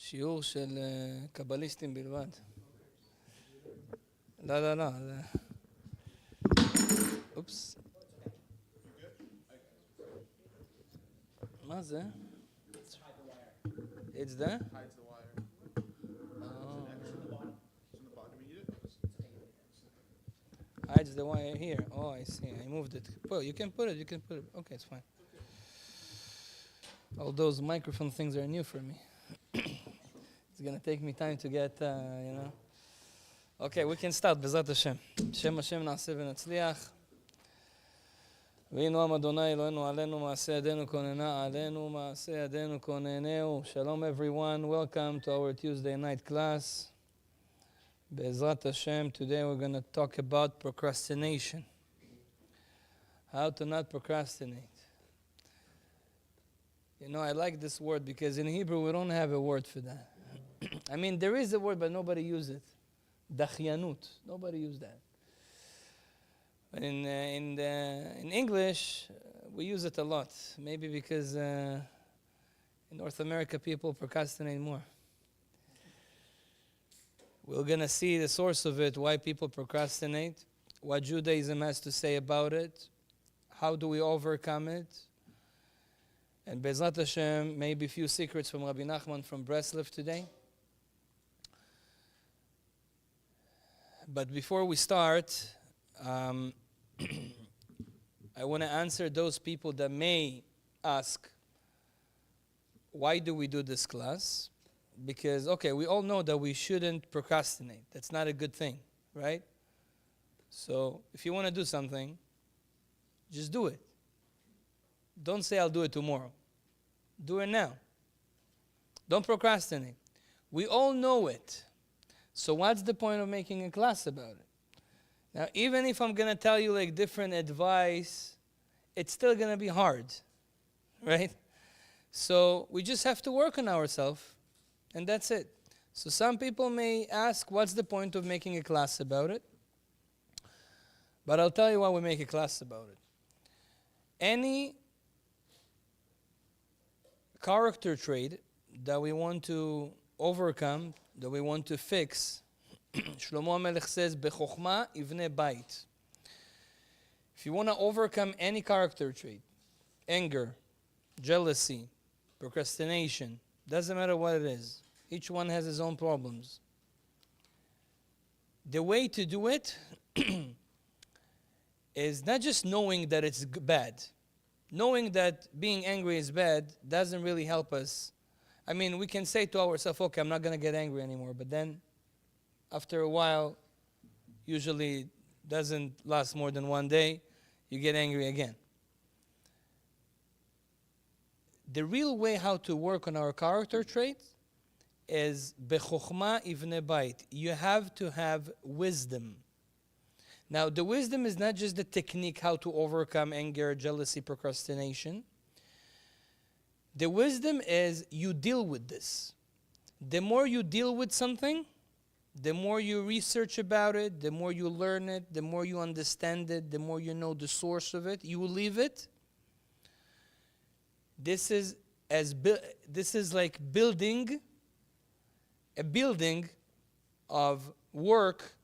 שיעור של קבליסטים בלבד. לא. אופס. מה זה? It's there? Hides the wire. Oh. It's in the bottom. It's in the bottom. You need it? Hides the wire here. Oh, I see. I moved it. Well, you can put it. Okay, it's fine. All those microphone things are new for me. It's going to take me time to get, Okay, we can start, Bezrat Hashem. Shem Hashem na'aseh v'natzliach. והנה עם אדוני אלוהינו עלינו מעשה ידינו כוננה עלינו מעשה ידינו כוננהו. Shalom everyone, welcome to our Tuesday night class. Bezrat Hashem, today we're going to talk about procrastination. How to not procrastinate. I like this word because in Hebrew we don't have a word for that. I mean, there is a word, but nobody uses it. Dachyanut. Nobody uses that. In English, we use it a lot. Maybe because in North America, people procrastinate more. We're going to see the source of it, why people procrastinate, what Judaism has to say about it, how do we overcome it, and Bezrat Hashem, maybe a few secrets from Rebbe Nachman from Breslov today. But before we start, I want to answer those people that may ask, why do we do this class? Because, okay, we all know that we shouldn't procrastinate. That's not a good thing, right? So if you want to do something, just do it. Don't say, I'll do it tomorrow. Do it now. Don't procrastinate. We all know it. So what's the point of making a class about it? Now, even if I'm going to tell you different advice, it's still going to be hard, right? So we just have to work on ourselves, and that's it. So some people may ask, what's the point of making a class about it? But I'll tell you why we make a class about it. Any character trait that we want to overcome, that we want to fix, Shlomo Amalek says, "Bechokhma ivne bait." If you want to overcome any character trait, anger, jealousy, procrastination, doesn't matter what it is. Each one has his own problems. The way to do it is not just knowing that it's bad. Knowing that being angry is bad doesn't really help us. I mean, we can say to ourselves, okay, I'm not going to get angry anymore, but then after a while, usually doesn't last more than one day, you get angry again. The real way how to work on our character traits is bechokhma ivne bait. You have to have wisdom. Now, the wisdom is not just the technique how to overcome anger, jealousy, procrastination. The wisdom is you deal with this. The more you deal with something, the more you research about it, the more you learn it, the more you understand it, the more you know the source of it, you will leave it. This is like building a building of work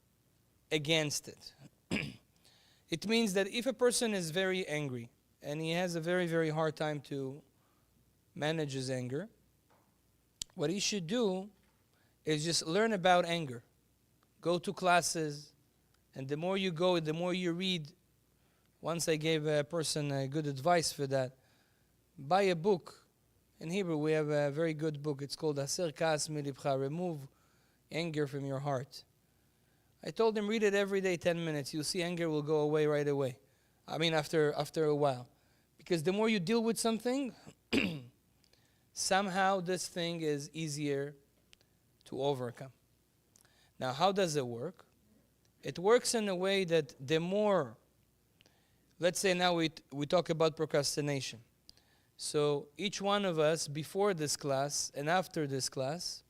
against it. It means that if a person is very angry and he has a very, very hard time to manage his anger, what he should do is just learn about anger. Go to classes, and the more you go, the more you read. Once I gave a person a good advice for that. Buy a book. In Hebrew, we have a very good book. It's called Haser Kaas Milibcha, Remove Anger from Your Heart. I told him, read it every day, 10 minutes. You'll see anger will go away right away. I mean, after a while. Because the more you deal with something, somehow this thing is easier to overcome. Now, how does it work? It works in a way that the more, let's say now we talk about procrastination. So each one of us, before this class and after this class,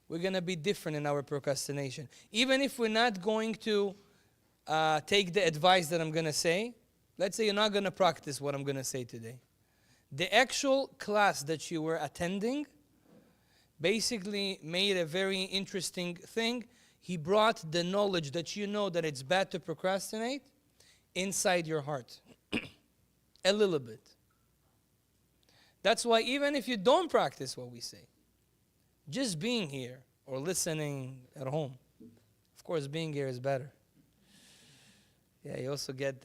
we're going to be different in our procrastination. Even if we're not going to take the advice that I'm going to say, let's say you're not going to practice what I'm going to say today. The actual class that you were attending, basically made a very interesting thing. He brought the knowledge that you know that it's bad to procrastinate inside your heart. A little bit. That's why even if you don't practice what we say, just being here or listening at home, of course being here is better. Yeah, you also get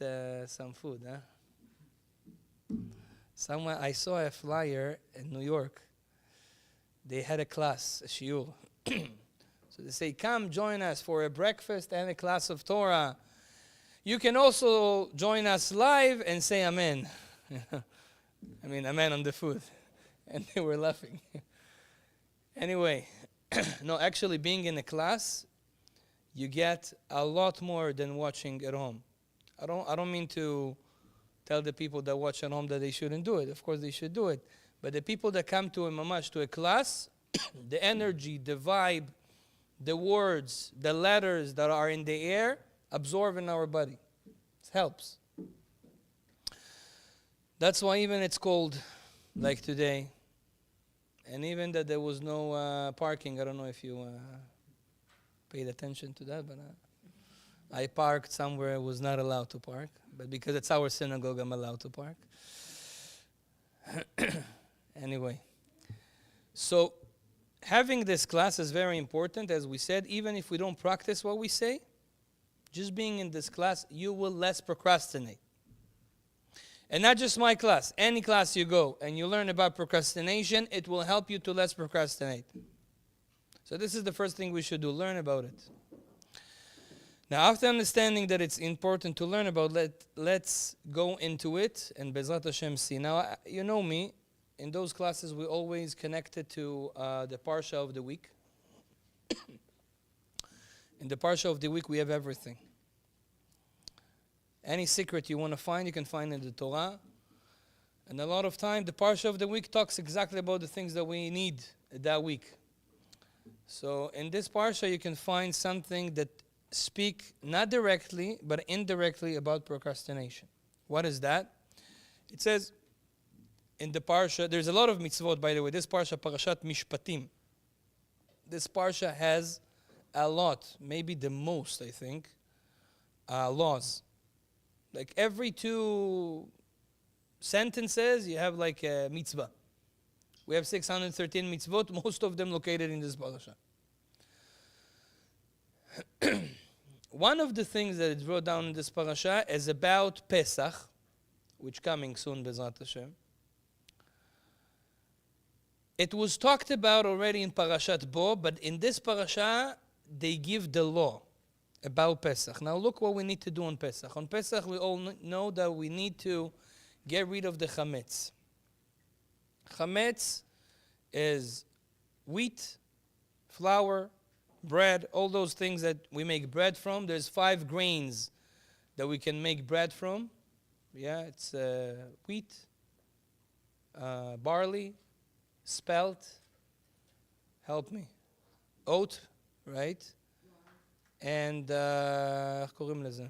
some food, huh? Somewhere I saw a flyer in New York. They had a class, a shiur. So they say, come join us for a breakfast and a class of Torah. You can also join us live and say amen. I mean, amen on the food. And they were laughing. Anyway, no, actually being in a class, you get a lot more than watching at home. I don't mean to tell the people that watch at home that they shouldn't do it. Of course they should do it. But the people that come to a mamash, to a class, the energy, the vibe, the words, the letters that are in the air, absorb in our body. It helps. That's why even it's cold, like today. And even that there was no parking. I don't know if you paid attention to that, but I parked somewhere I was not allowed to park. But because it's our synagogue, I'm allowed to park. Anyway. So having this class is very important, as we said. Even if we don't practice what we say, just being in this class, you will less procrastinate. And not just my class. Any class you go and you learn about procrastination, it will help you to less procrastinate. So this is the first thing we should do, learn about it. Now, after understanding that it's important to learn about, let's go into it and Bezrat Hashem see. Now, you know me, in those classes we always connected to the Parsha of the week. In the Parsha of the week we have everything. Any secret you want to find, you can find in the Torah. And a lot of time, the Parsha of the week talks exactly about the things that we need that week. So in this Parsha, you can find something that speak not directly, but indirectly about procrastination. What is that? It says in the Parsha, there's a lot of mitzvot, by the way. This Parsha, Parashat Mishpatim. This Parsha has a lot, maybe the most, I think, laws. Like every 2 sentences, you have like a mitzvah. We have 613 mitzvot, most of them located in this parasha. One of the things that is brought down in this parasha is about Pesach, which coming soon, Bezrat Hashem. It was talked about already in Parashat Bo, but in this parasha, they give the law about Pesach. Now look what we need to do on Pesach. On Pesach, we all know that we need to get rid of the chametz. Chametz is wheat, flour, bread, all those things that we make bread from. There's 5 grains that we can make bread from. Yeah, it's wheat, barley, spelt, help me, oat, right? And איך קוראים לזה?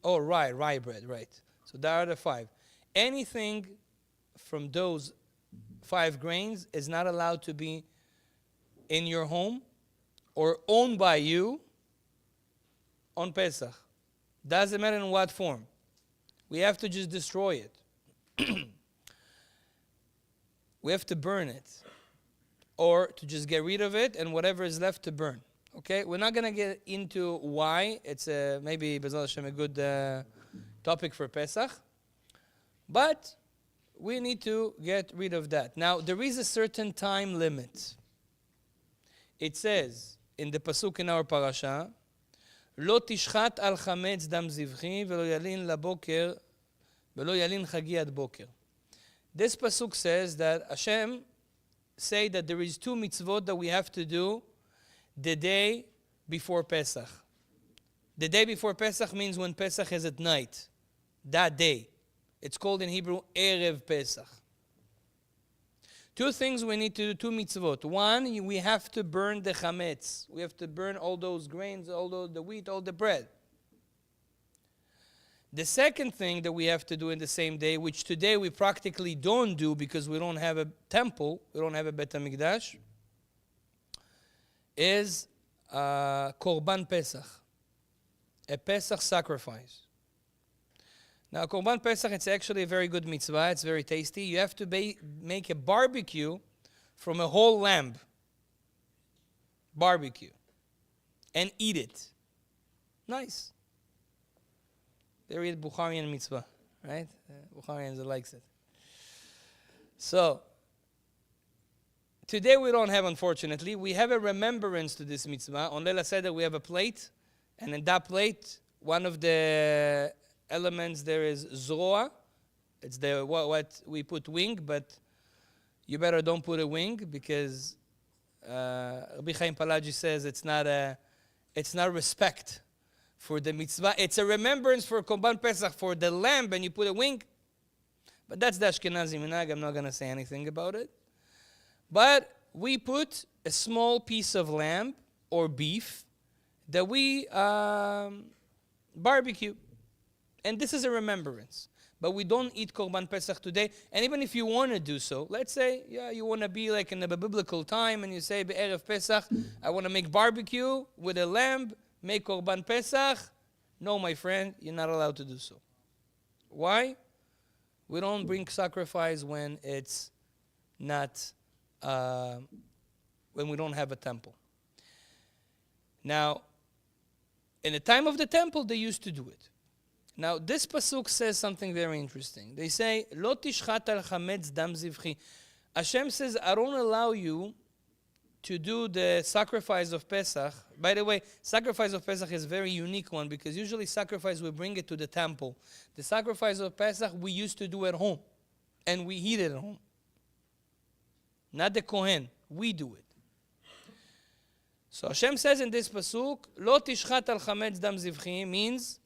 Rye bread, right. So there are the 5. Anything from those 5 grains is not allowed to be in your home or owned by you on Pesach. Doesn't matter in what form. We have to just destroy it. We have to burn it. Or to just get rid of it and whatever is left to burn. Okay? We're not going to get into why. It's maybe, B'ezrat Hashem, a good topic for Pesach. But we need to get rid of that. Now, there is a certain time limit. It says in the pasuk in our parasha, לא תשחט על חמץ דם זבחי ולא ילין לבוקר ולא ילין חגי עד בוקר. This pasuk says that Hashem say that there is 2 mitzvot that we have to do the day before Pesach. The day before Pesach means when Pesach is at night. That day. It's called in Hebrew Erev Pesach. 2 things we need to do, 2 mitzvot. 1, we have to burn the chametz. We have to burn all those grains, all the wheat, all the bread. The second thing that we have to do in the same day, which today we practically don't do because we don't have a temple, we don't have a Bet HaMikdash, is Korban Pesach, a Pesach sacrifice. Now, Korban Pesach, it's actually a very good mitzvah. It's very tasty. You have to make a barbecue from a whole lamb. Barbecue. And eat it. Nice. They read Bukharian mitzvah, right? Bukharians likes it. So, today we don't have, unfortunately. We have a remembrance to this mitzvah. On Leila Seder we have a plate. And in that plate, one of the elements there is zroa. It's the what we put wing, but you better don't put a wing because Rabbi Chaim Palagi says it's not respect for the mitzvah. It's a remembrance for Korban Pesach for the lamb, and you put a wing. But that's the Ashkenazi minhag. I'm not going to say anything about it. But we put a small piece of lamb or beef that we barbecue. And this is a remembrance. But we don't eat Korban Pesach today. And even if you want to do so, let's say, you want to be like in the biblical time and you say, Be'erev Pesach, I want to make barbecue with a lamb, make Korban Pesach. No, my friend, you're not allowed to do so. Why? We don't bring sacrifice when it's not, when we don't have a temple. Now, in the time of the temple, they used to do it. Now, this pasuk says something very interesting. They say, "Lo tishchat al chametz dam zivchi." Hashem says, "I don't allow you to do the sacrifice of Pesach." By the way, sacrifice of Pesach is a very unique one because usually sacrifice we bring it to the temple. The sacrifice of Pesach we used to do at home, and we eat it at home. Not the Kohen, we do it. So Hashem says in this pasuk, "Lo tishchat al chametz dam zivchi" means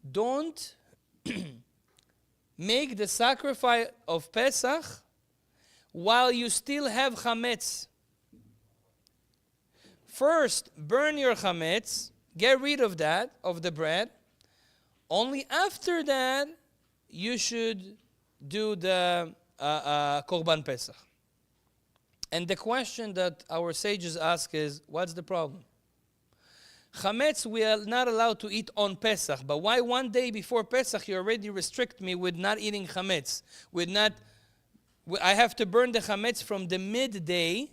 don't make the sacrifice of Pesach while you still have chametz. First, burn your chametz, get rid of that, of the bread. Only after that, you should do the Korban Pesach. And the question that our sages ask is, what's the problem? Chametz we are not allowed to eat on Pesach, but why one day before Pesach you already restrict me with not eating chametz? I have to burn the chametz from the midday,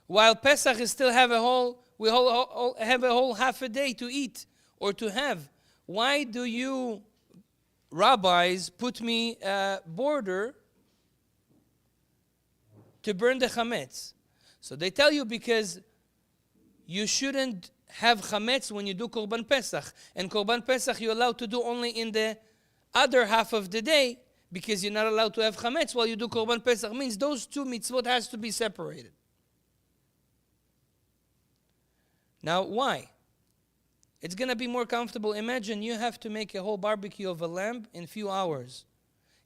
while Pesach is still have a whole half a day to eat or to have. Why do you rabbis put me a border to burn the chametz? So they tell you because you shouldn't have chametz when you do Korban Pesach. And Korban Pesach you're allowed to do only in the other half of the day because you're not allowed to have chametz while you do Korban Pesach. Means those two mitzvot has to be separated. Now, why? It's going to be more comfortable. Imagine you have to make a whole barbecue of a lamb in a few hours.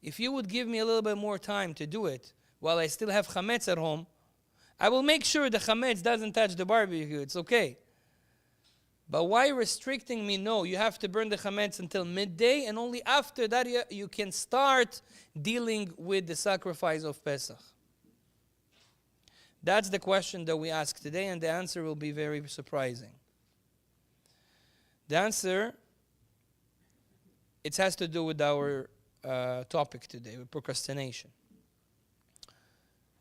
If you would give me a little bit more time to do it while I still have chametz at home, I will make sure the chametz doesn't touch the barbecue. It's okay. But why restricting me? No, you have to burn the chametz until midday, and only after that you can start dealing with the sacrifice of Pesach. That's the question that we ask today, and the answer will be very surprising. The answer, it has to do with our topic today, with procrastination.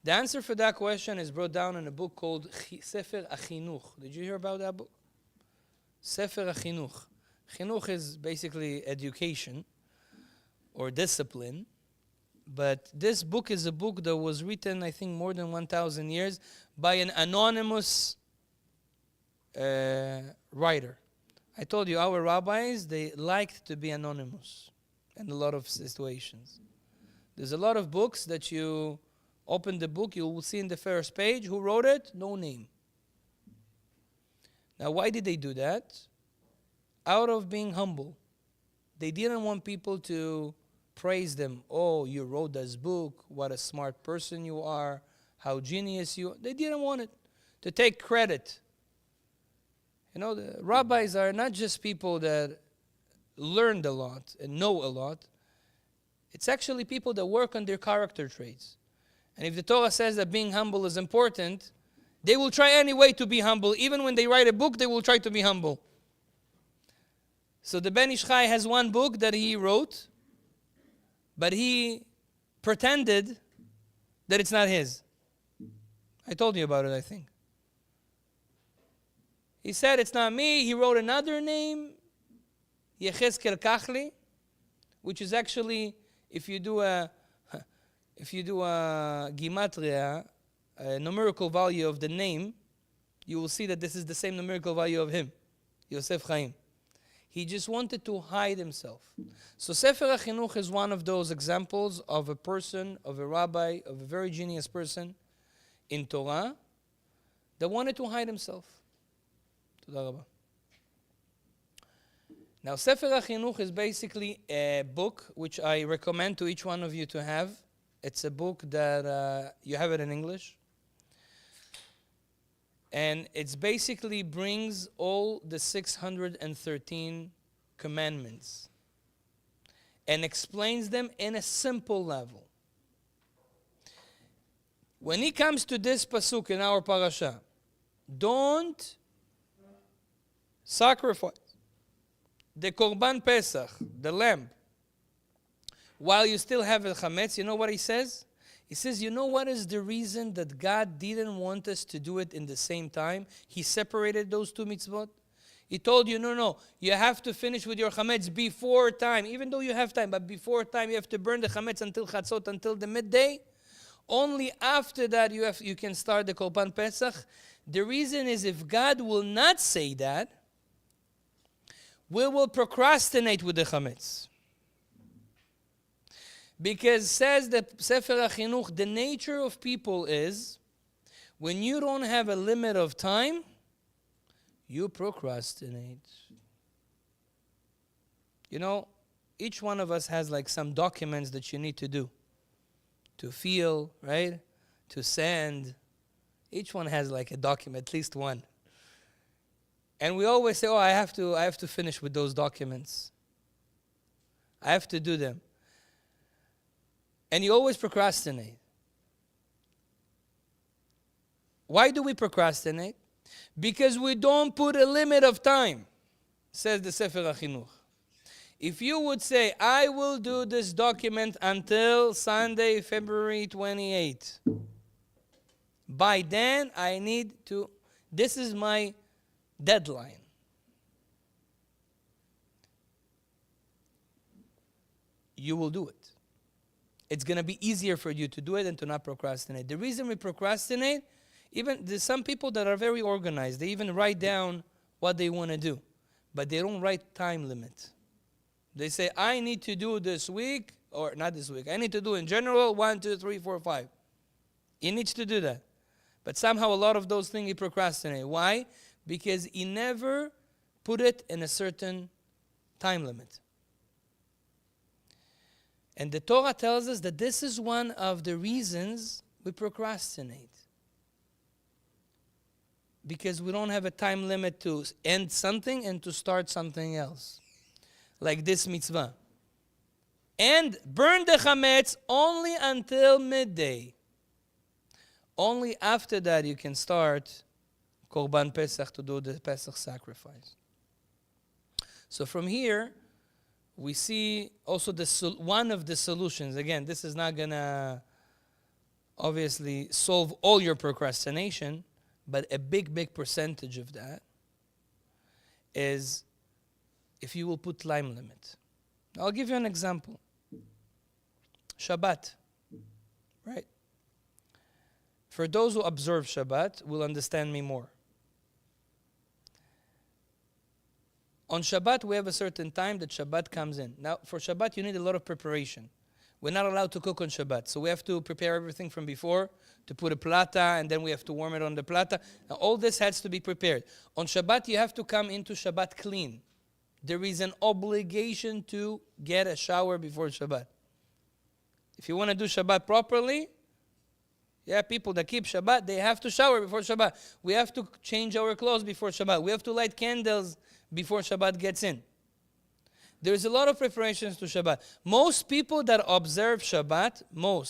The answer for that question is brought down in a book called Sefer HaChinuch. Did you hear about that book? Sefer HaChinuch. Chinuch is basically education or discipline. But this book is a book that was written, I think, more than 1,000 years by an anonymous writer. I told you, our rabbis, they liked to be anonymous in a lot of situations. There's a lot of books that you open the book, you will see in the first page, who wrote it? No name. Now, why did they do that? Out of being humble. They didn't want people to praise them. Oh, you wrote this book. What a smart person you are. How genius you are. They didn't want it. To take credit. You know, the rabbis are not just people that learned a lot and know a lot. It's actually people that work on their character traits. And if the Torah says that being humble is important, they will try any way to be humble. Even when they write a book, they will try to be humble. So the Ben Ish Chai has one book that he wrote, but he pretended that it's not his. I told you about it, I think. He said, it's not me. He wrote another name, Yechezkel Kachli, which is actually, if you do a gematria, a numerical value of the name, you will see that this is the same numerical value of him, Yosef Chaim. He just wanted to hide himself. So Sefer HaChinuch is one of those examples of a person, of a rabbi, of a very genius person in Torah that wanted to hide himself. Toda Rabba. Now, Sefer HaChinuch is basically a book which I recommend to each one of you to have. It's a book that you have it in English. And it basically brings all the 613 commandments and explains them in a simple level. When he comes to this pasuk in our parasha, don't sacrifice the Korban Pesach, the lamb, while you still have the chametz. You know what he says? He says, you know what is the reason that God didn't want us to do it in the same time? He separated those two mitzvot. He told you, no, you have to finish with your chametz before time. Even though you have time, but before time you have to burn the chametz until chatzot, until the midday. Only after that you can start the Korban Pesach. The reason is if God will not say that, we will procrastinate with the chametz. Because says the Sefer HaChinuch, the nature of people is, when you don't have a limit of time, you procrastinate. You know, each one of us has like some documents that you need to do. To feel, right? To send. Each one has like a document, at least one. And we always say, I have to finish with those documents. I have to do them. And you always procrastinate. Why do we procrastinate? Because we don't put a limit of time, says the Sefer HaChinuch. If you would say, I will do this document until Sunday, February 28th. By then, I need to, this is my deadline. You will do it. It's going to be easier for you to do it and to not procrastinate. The reason we procrastinate, even there's some people that are very organized. They even write down what they want to do, but they don't write time limit. They say, I need to do this week, or not this week. I need to do in general 1, 2, 3, 4, 5. He needs to do that. But somehow a lot of those things he procrastinate. Why? Because he never put it in a certain time limit. And the Torah tells us that this is one of the reasons we procrastinate. Because we don't have a time limit to end something and to start something else. Like this mitzvah. And burn the chametz only until midday. Only after that you can start Korban Pesach to do the Pesach sacrifice. So from here, we see also one of the solutions. Again, this is not going to obviously solve all your procrastination, but a big percentage of that is if you will put time limit. I'll give you an example. Shabbat, right? For those who observe Shabbat, will understand me more. On Shabbat, we have a certain time that Shabbat comes in. Now, for Shabbat, you need a lot of preparation. We're not allowed to cook on Shabbat, so we have to prepare everything from before to put a plata, and then we have to warm it on the plata. Now, all this has to be prepared. On Shabbat, you have to come into Shabbat clean. There is an obligation to get a shower before Shabbat. If you want to do Shabbat properly, people that keep Shabbat, they have to shower before Shabbat. We have to change our clothes before Shabbat. We have to light candles before Shabbat gets in. There's a lot of preparations to Shabbat. Most people that observe Shabbat,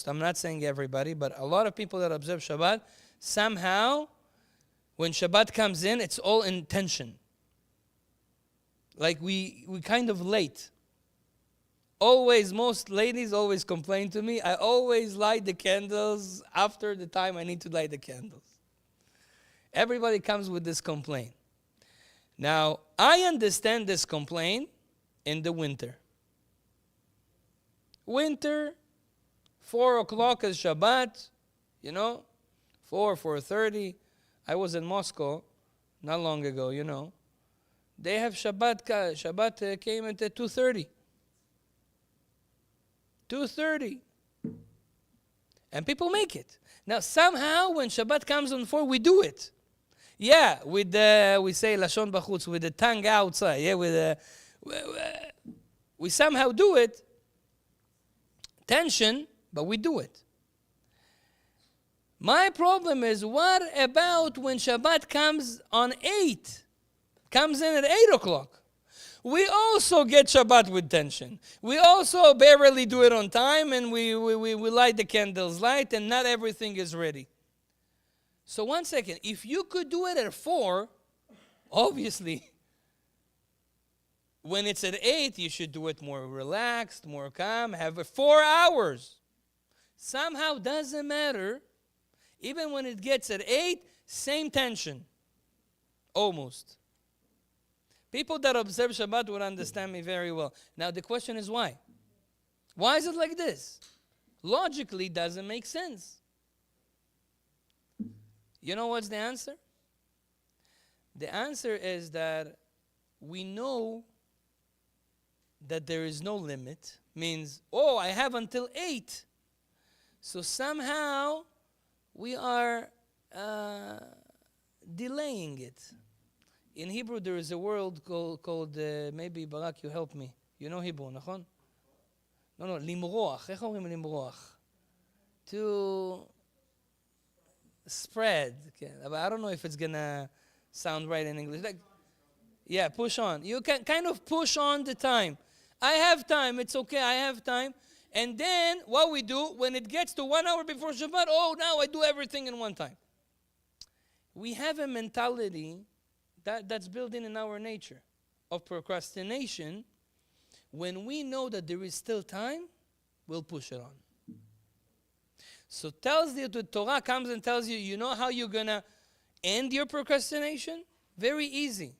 I'm not saying everybody, but a lot of people that observe Shabbat, somehow, when Shabbat comes in, it's all in tension. Like we kind of late. Always, most ladies always complain to me, I always light the candles after the time I need to light the candles. Everybody comes with this complaint. Now, I understand this complaint in the winter. Winter, 4 o'clock is Shabbat, 4:30. I was in Moscow not long ago, They have Shabbat came at 2:30. 2:30. And people make it. Now, somehow, when Shabbat comes on 4, we do it. Yeah, with we say Lashon Bachutz, with the tongue outside. Yeah, we somehow do it. Tension, but we do it. My problem is, what about when Shabbat comes on 8? Comes in at 8 o'clock. We also get Shabbat with tension. We also barely do it on time, and we light the candles light, and not everything is ready. So 1 second, if you could do it at 4, obviously, when it's at 8, you should do it more relaxed, more calm, have 4 hours. Somehow doesn't matter. Even when it gets at 8, same tension. Almost. People that observe Shabbat would understand me very well. Now the question is why? Why is it like this? Logically doesn't make sense. You know what's the answer? The answer is that we know that there is no limit. Means, I have until 8. So somehow we are delaying it. In Hebrew, there is a word called maybe Barak, you help me. You know Hebrew, נכון? No, limroach. איך אומרים limroach? To spread. Okay. But I don't know if it's going to sound right in English. Push on. You can kind of push on the time. I have time. It's okay. I have time. And then what we do, when it gets to 1 hour before Shabbat, now I do everything in one time. We have a mentality that's built in our nature of procrastination. When we know that there is still time, we'll push it on. So the Torah comes and tells you, you know how you're going to end your procrastination? Very easy.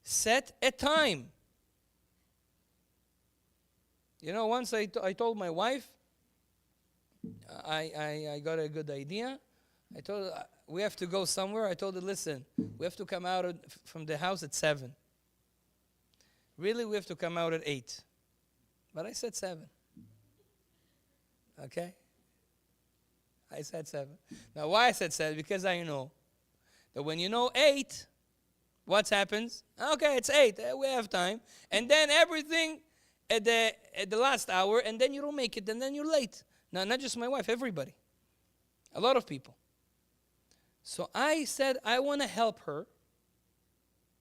Set a time. Once I told my wife, I got a good idea. I told her, we have to go somewhere. I told her, listen, we have to come out from the house at 7. Really, we have to come out at 8. But I said 7. Okay? I said 7. Now, why I said 7? Because I know that when you know 8, what happens? Okay, it's 8. We have time. And then everything at the last hour, and then you don't make it, and then you're late. Now, not just my wife, everybody. A lot of people. So I said, I want to help her.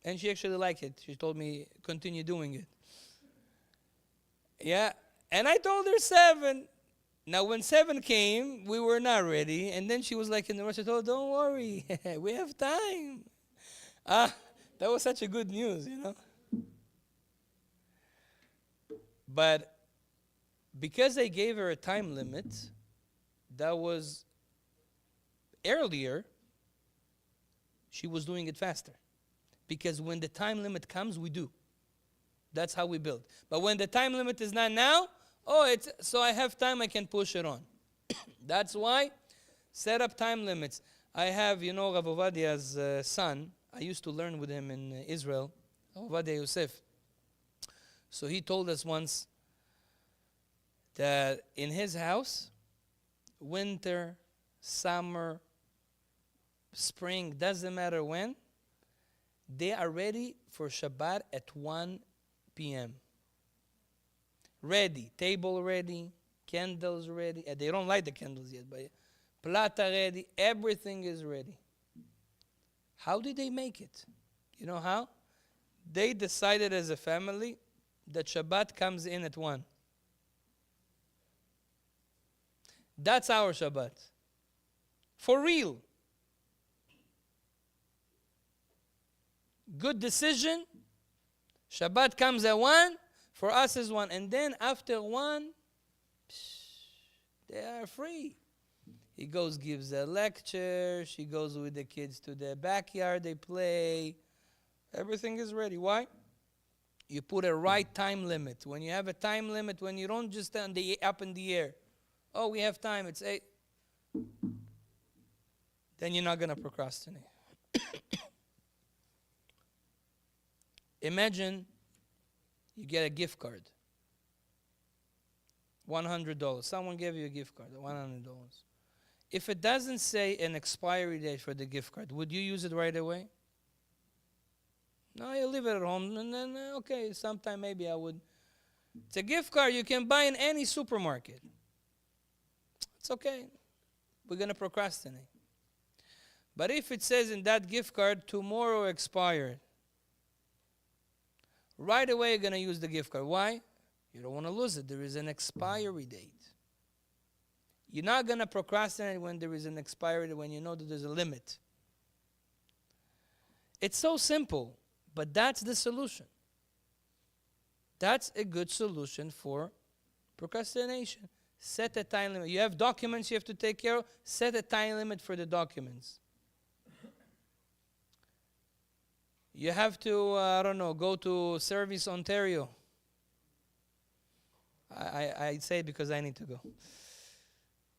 And she actually liked it. She told me, continue doing it. Yeah. And I told her 7. Now, when 7 came, we were not ready. And then she was like in the rush. I told her, don't worry. We have time. That was such a good news, But because I gave her a time limit that was earlier, she was doing it faster. Because when the time limit comes, we do. That's how we build. But when the time limit is not now, so I have time, I can push it on. That's why set up time limits. I have, Rav Ovadiah's son. I used to learn with him in Israel, Rav Ovadiah Yosef. So he told us once that in his house, winter, summer, spring, doesn't matter when, they are ready for Shabbat at 1 p.m. Ready, table ready, candles ready. They don't light the candles yet, but plata ready, everything is ready. How did they make it? You know how? They decided as a family, that Shabbat comes in at 1. That's our Shabbat. For real. Good decision. Shabbat comes at 1. For us is 1. And then after 1, they are free. He goes, gives a lecture. She goes with the kids to the backyard. They play. Everything is ready. Why? You put a right time limit. When you have a time limit, when you don't just stand up in the air. Oh, we have time. It's 8. Then you're not going to procrastinate. Imagine you get a gift card. $100. Someone gave you a gift card, $100. If it doesn't say an expiry date for the gift card, would you use it right away? No, you leave it at home, and then, okay, sometime maybe I would. It's a gift card you can buy in any supermarket. It's okay. We're going to procrastinate. But if it says in that gift card, tomorrow expired, right away you're going to use the gift card. Why? You don't want to lose it. There is an expiry date. You're not going to procrastinate when there is an expiry date, when you know that there's a limit. It's so simple, but that's the solution. That's a good solution for procrastination. Set a time limit. You have documents you have to take care of. Set a time limit for the documents. You have to, go to Service Ontario. I say it because I need to go.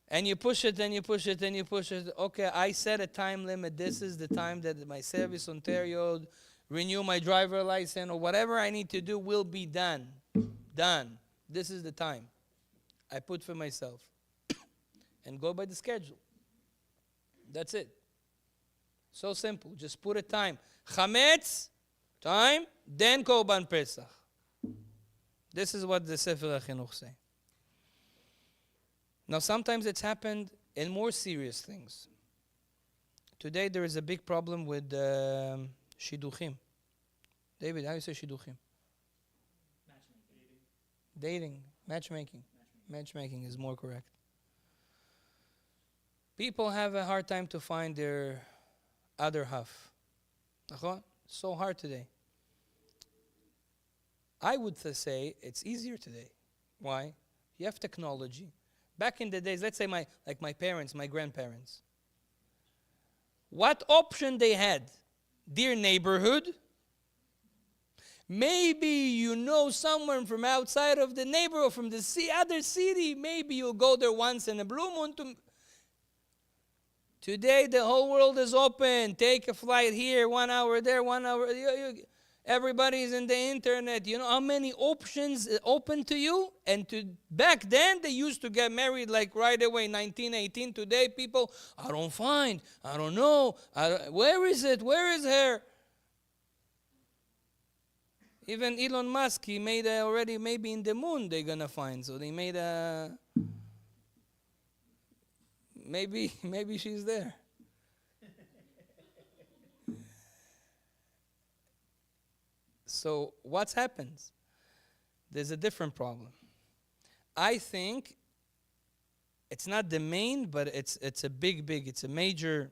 And you push it, and you push it, and you push it. Okay, I set a time limit. This is the time that my Service Ontario renew my driver license or whatever I need to do will be done. Done. This is the time I put for myself. And go by the schedule. That's it. So simple. Just put a time. Chametz, time, then Korban Pesach. This is what the Sefer HaChinuch say. Now, sometimes it's happened in more serious things. Today, there is a big problem with shidduchim. David, how do you say shidduchim? Dating. Matchmaking. Matchmaking is more correct. People have a hard time to find their other half. So hard today. I would say it's easier today. Why? You have technology. Back in the days, let's say my parents, my grandparents. What option they had? Their neighborhood. Maybe you know someone from outside of the neighborhood, from the other city. Maybe you'll go there once in a blue moon. Today, the whole world is open. Take a flight here, 1 hour there, 1 hour. Everybody's in the internet. You know how many options open to you? And back then, they used to get married like right away, 1918. Today, people, I don't know. Where is it? Where is her? Even Elon Musk, he made already, maybe in the moon they're going to find. So they made a... Maybe she's there. So what happens? There's a different problem. I think it's not the main, but it's a it's a major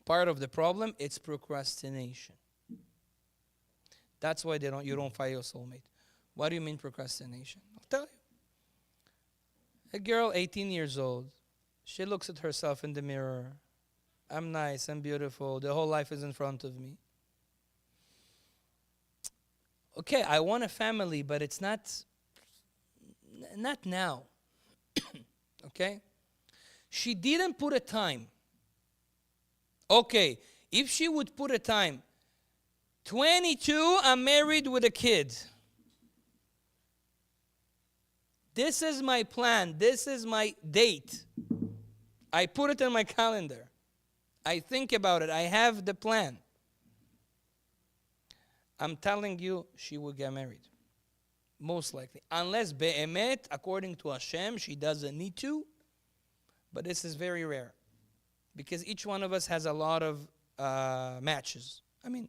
part of the problem. It's procrastination. That's why you don't find your soulmate. What do you mean procrastination? I'll tell you. A girl, 18 years old, she looks at herself in the mirror. I'm nice, I'm beautiful, the whole life is in front of me. Okay, I want a family, but it's not now. Okay? She didn't put a time. Okay, if she would put a time, 22, I'm married with a kid. This is my plan. This is my date. I put it in my calendar. I think about it. I have the plan. I'm telling you, she will get married. Most likely. Unless be'emet, according to Hashem, she doesn't need to. But this is very rare. Because each one of us has a lot of matches. I mean,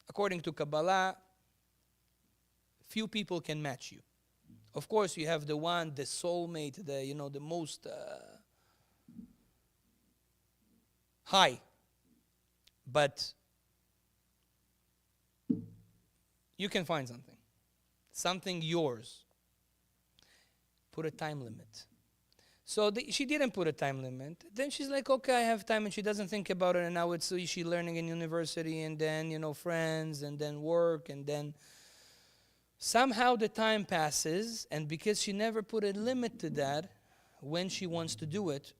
according to Kabbalah, few people can match you. Of course, you have the one, the soulmate, the most high. But you can find something yours. Put a time limit. So she didn't put a time limit. Then she's like, okay, I have time, and she doesn't think about it. And now she's learning in university, and then friends, and then work, and then somehow the time passes, and because she never put a limit to that, when she wants to do it,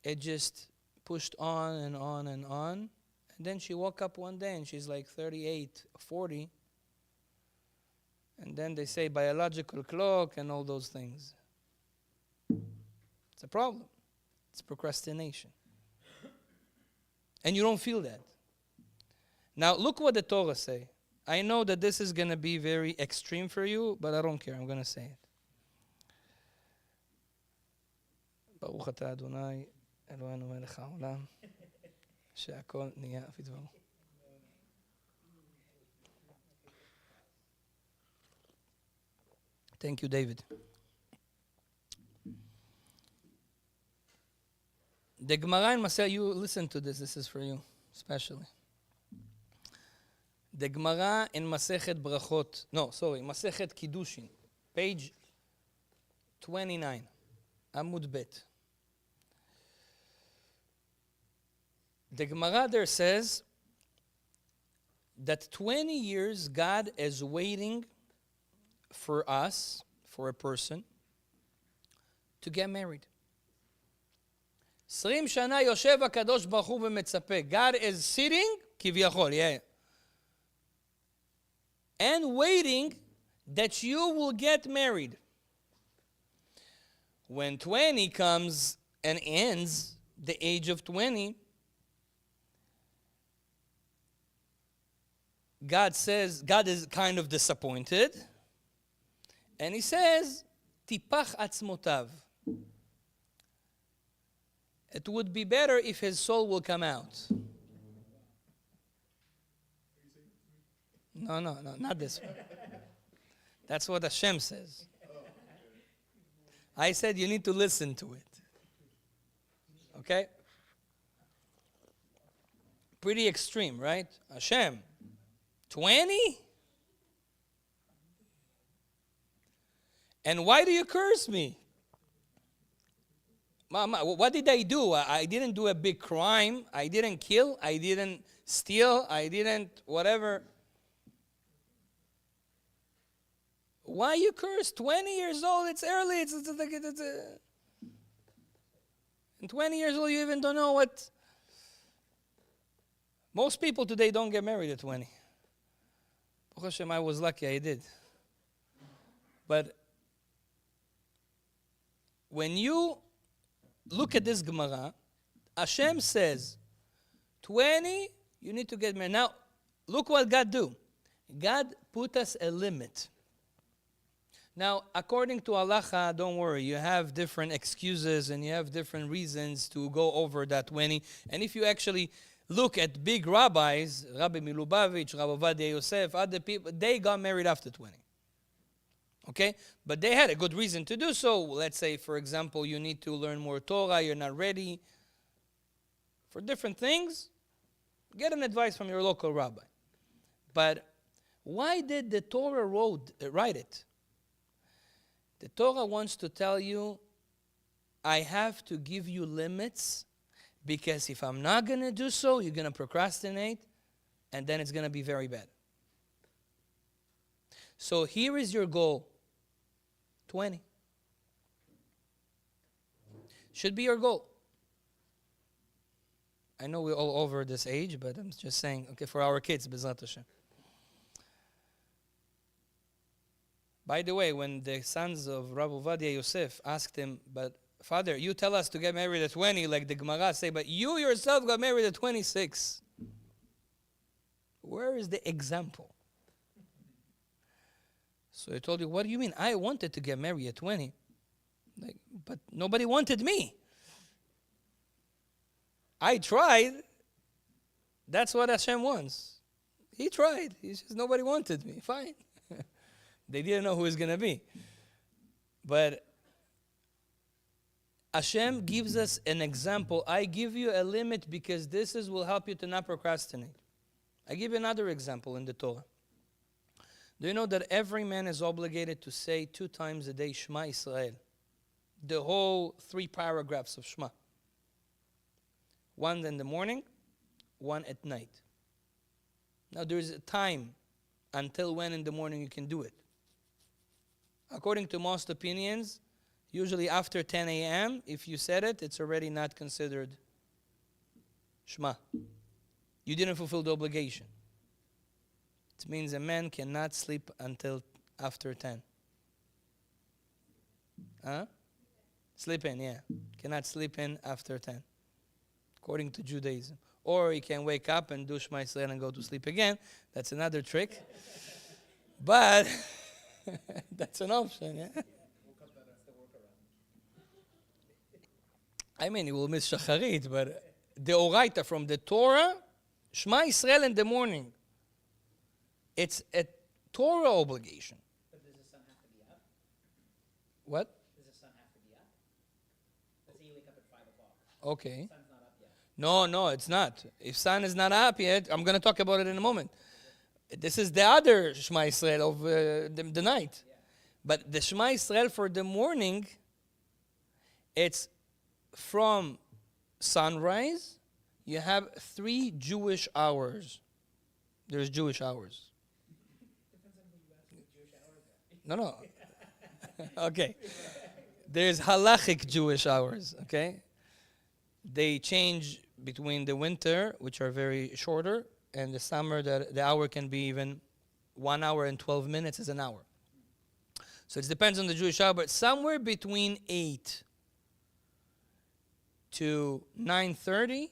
it just pushed on and on and on. And then she woke up one day and she's like 38, 40. And then they say biological clock and all those things. It's a problem. It's procrastination. And you don't feel that. Now look what the Torah say. I know that this is going to be very extreme for you, but I don't care. I'm going to say it. Baruch atah Adonai Eloheinu melech haolam שהכל נהיה בדברו. Thank you, David. The Gemara in Masechet, you listen to this. This is for you, especially. The Gemara in Masechet Masechet Kiddushin, page 29, Amud Bet. The Gemara there says that 20 years God is waiting for us, for a person, to get married. 20 שנה יושב הקדוש ברוך הוא ומצפה. God is sitting, כביכול, and waiting that you will get married. When 20 comes and ends, the age of 20, God is kind of disappointed. And he says, Tipach atzmotav. It would be better if his soul will come out. No, not this one. That's what Hashem says. I said you need to listen to it. Okay? Pretty extreme, right? Hashem, 20? And why do you curse me? Mama, what did I do? I didn't do a big crime. I didn't kill. I didn't steal. I didn't whatever. Why you curse? 20 years old, it's early. And 20 years old, you even don't know what. Most people today don't get married at 20. Baruch Hashem, I was lucky, I did. But when you look at this Gemara, Hashem says, 20, you need to get married. Now, look what God do. God put us a limit. Now, according to halacha, don't worry, you have different excuses and you have different reasons to go over that 20. And if you actually look at big rabbis, Rabbi Milubavitch, Rabbi Ovadia Yosef, other people, they got married after 20. Okay? But they had a good reason to do so. Let's say, for example, you need to learn more Torah, you're not ready. For different things, get an advice from your local rabbi. But why did the Torah write it? The Torah wants to tell you, I have to give you limits, because if I'm not going to do so, you're going to procrastinate, and then it's going to be very bad. So here is your goal, 20. Should be your goal. I know we're all over this age, but I'm just saying, okay, for our kids, B'ezrat Hashem. By the way, when the sons of Rabbi Ovadia Yosef asked him, but Father, you tell us to get married at 20, like the Gemara say, but you yourself got married at 26. Where is the example? So he told you, what do you mean? I wanted to get married at 20. But nobody wanted me. I tried. That's what Hashem wants. He tried. He says, nobody wanted me. Fine. They didn't know who it's going to be. But Hashem gives us an example. I give you a limit because will help you to not procrastinate. I give you another example in the Torah. Do you know that every man is obligated to say 2 times a day Shema Israel? The whole 3 paragraphs of Shema. 1 in the morning, 1 at night. Now there is a time until when in the morning you can do it. According to most opinions, usually after 10 a.m., if you said it, it's already not considered Shema. You didn't fulfill the obligation. It means a man cannot sleep until after 10. Huh? Sleep in, yeah. Cannot sleep in after 10, according to Judaism. Or he can wake up and do Shema Yisrael and go to sleep again. That's another trick. But that's an option, yeah? I mean, he will miss Shacharit, but the Oraita from the Torah, Shema Yisrael in the morning. It's a Torah obligation. But does the sun have to be up? What? Does the sun have to be up? Let's say you wake up at 5 o'clock. Okay. The sun's not up yet. No, it's not. If sun is not up yet, I'm going to talk about it in a moment. This is the other Shema Yisrael of the night. Yeah. But the Shema Yisrael for the morning, it's from sunrise. You have 3 Jewish hours. There's Jewish hours. Depends on who you ask what Jewish hours are. No. Okay. There's halachic Jewish hours, okay? They change between the winter, which are very shorter, and the summer, that the hour can be even 1 hour and 12 minutes is an hour. So it depends on the Jewish hour, but somewhere between 8 to 9:30,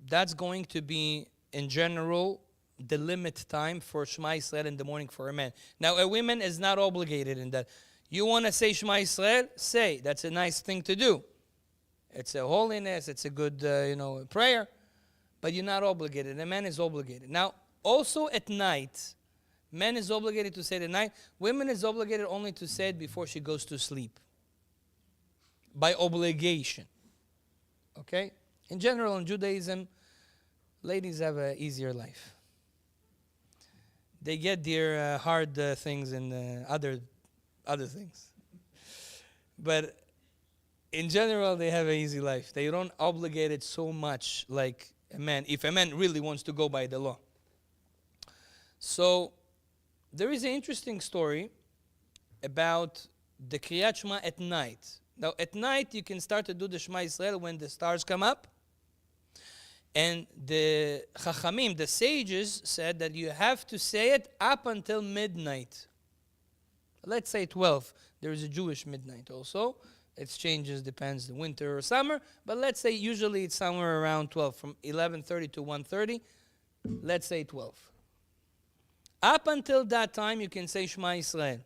that's going to be, in general, the limit time for Shema Yisrael in the morning for a man. Now, a woman is not obligated in that. You want to say Shema Yisrael? Say. That's a nice thing to do. It's a holiness. It's a good, prayer. But you're not obligated. A man is obligated. Now, also at night, man is obligated to say it at night. Women is obligated only to say it before she goes to sleep. By obligation. Okay? In general, in Judaism, ladies have an easier life. They get their hard things in other things. But in general, they have an easy life. They don't obligate it so much like a man, if a man really wants to go by the law. So, there is an interesting story about the Kriyat Shema at night. Now, at night, you can start to do the Shema Yisrael when the stars come up. And the Chachamim, the sages, said that you have to say it up until midnight. Let's say 12. There is a Jewish midnight also. It changes, depends the winter or summer. But let's say usually it's somewhere around 12, from 11:30 to 1:30. Let's say 12. Up until that time, you can say Shema Yisrael.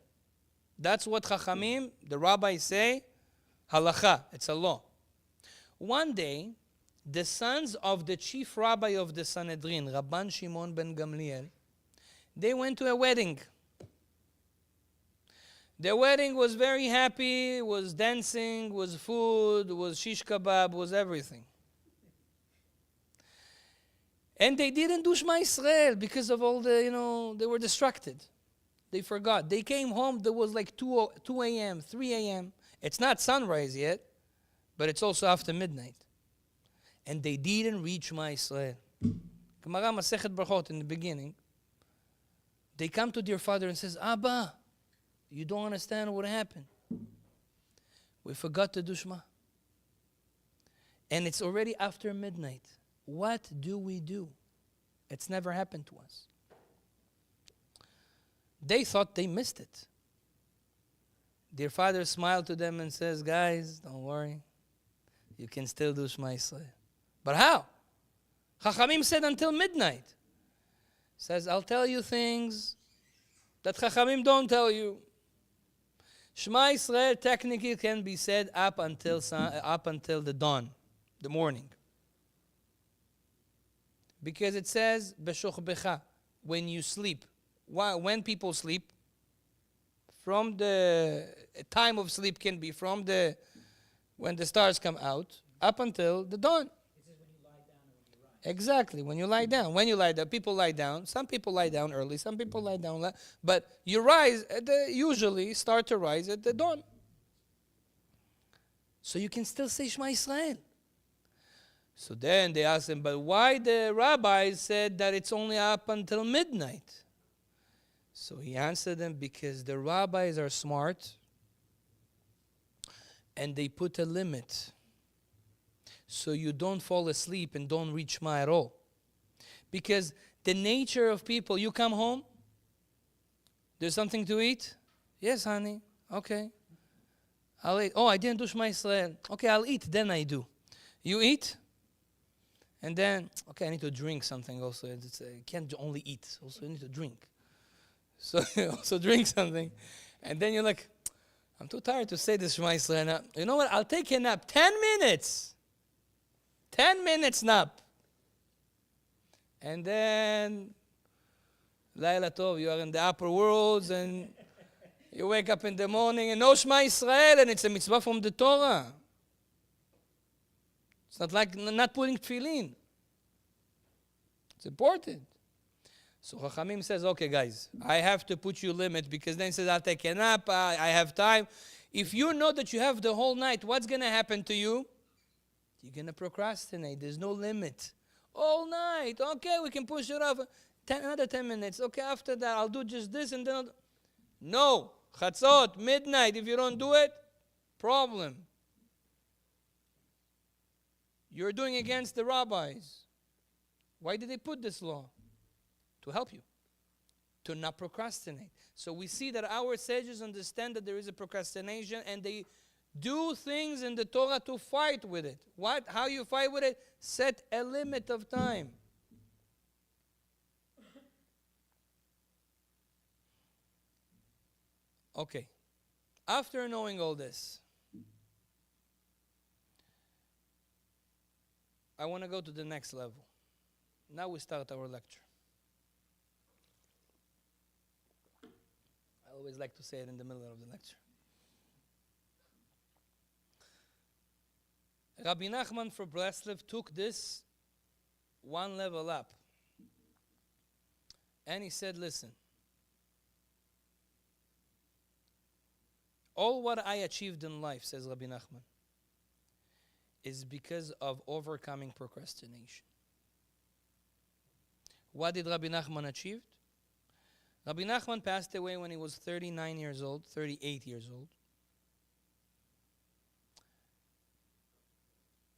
That's what Chachamim, the rabbis say, halacha, it's a law. One day, the sons of the chief rabbi of the Sanhedrin, Rabban Shimon ben Gamliel, they went to a wedding. The wedding was very happy, was dancing, was food, was shish kebab, was everything. And they didn't do Shema Yisrael because of all the, they were distracted. They forgot. They came home, there was like 2 a.m., 3 a.m. It's not sunrise yet, but it's also after midnight. And they didn't reach Shema Yisrael. Gemara Masechet Brachot in the beginning, they come to their father and says, Abba, you don't understand what happened. We forgot to do Shema. And it's already after midnight. What do we do? It's never happened to us. They thought they missed it. Their father smiled to them and says, guys, don't worry. You can still do Shema Yisrael. But how? Chachamim said until midnight. Says, I'll tell you things that Chachamim don't tell you. Shema Yisrael technically can be said up until the dawn, the morning. Because it says, Beshochbecha, when you sleep. When people sleep, from the time of sleep can be from when the stars come out up until the dawn. This is when you lie down and when you rise. Exactly, when you lie down. When you lie down, people lie down. Some people lie down early, some people lie down late. But you rise, usually start to rise at the dawn. So you can still say Shema Yisrael. So then they asked him, but why the rabbis said that it's only up until midnight? So he answered them, because the rabbis are smart and they put a limit so you don't fall asleep and don't reach Shema at all. Because the nature of people, you come home, there's something to eat? Yes, honey. Okay. I'll eat. Oh, I didn't do Shema Yisrael. Okay, I'll eat, then I do. You eat? And then, okay, I need to drink something also. You can't only eat. Also, you need to drink. So you also drink something. And then you're like, I'm too tired to say this Shema Yisrael now. You know what? I'll take a nap. 10 minutes. 10 minutes nap. And then, Laila Tov, you are in the upper worlds and you wake up in the morning and no Shema Yisrael, and it's a mitzvah from the Torah. It's not like not putting tefillin. It's important. So Chachamim says, okay guys, I have to put you a limit, because then he says, I'll take a nap, I have time. If you know that you have the whole night, what's going to happen to you? You're going to procrastinate. There's no limit. All night. Okay, we can push it off. Another 10 minutes. Okay, after that, I'll do just this and then No. Chatzot, midnight. If you don't do it, problem. You're doing against the rabbis. Why did they put this law? To help you. To not procrastinate. So we see that our sages understand that there is a procrastination, and they do things in the Torah to fight with it. What? How you fight with it? Set a limit of time. Okay. After knowing all this, I want to go to the next level. Now we start our lecture. I always like to say it in the middle of the lecture. Rebbe Nachman from Breslev took this one level up. And he said, listen, all what I achieved in life, says Rebbe Nachman, is because of overcoming procrastination. What did Rebbe Nachman achieve? Rebbe Nachman passed away when he was 38 years old.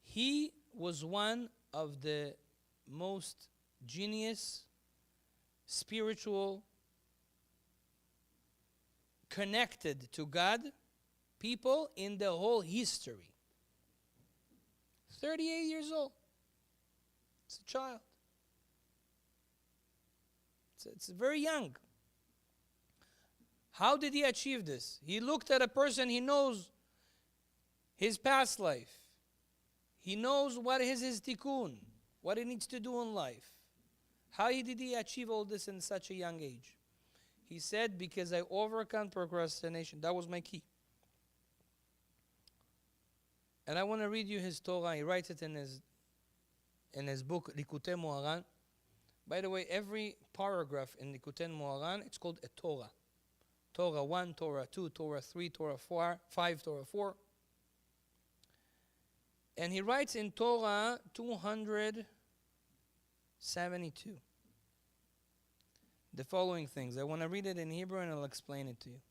He was one of the most genius, spiritual, connected to God people in the whole history. 38 years old. It's a child. It's very young. How did he achieve this? He looked at a person, he knows his past life. He knows what is his tikkun, what he needs to do in life. How did he achieve all this in such a young age? He said, because I overcome procrastination. That was my key. And I want to read you his Torah. He writes it in his book, Likutei Moharan. By the way, every paragraph in Likutei Moharan, it's called a Torah. Torah 1, Torah 2, Torah 3, Torah 4, 5, Torah 4. And he writes in Torah 272 the following things. I want to read it in Hebrew and I'll explain it to you.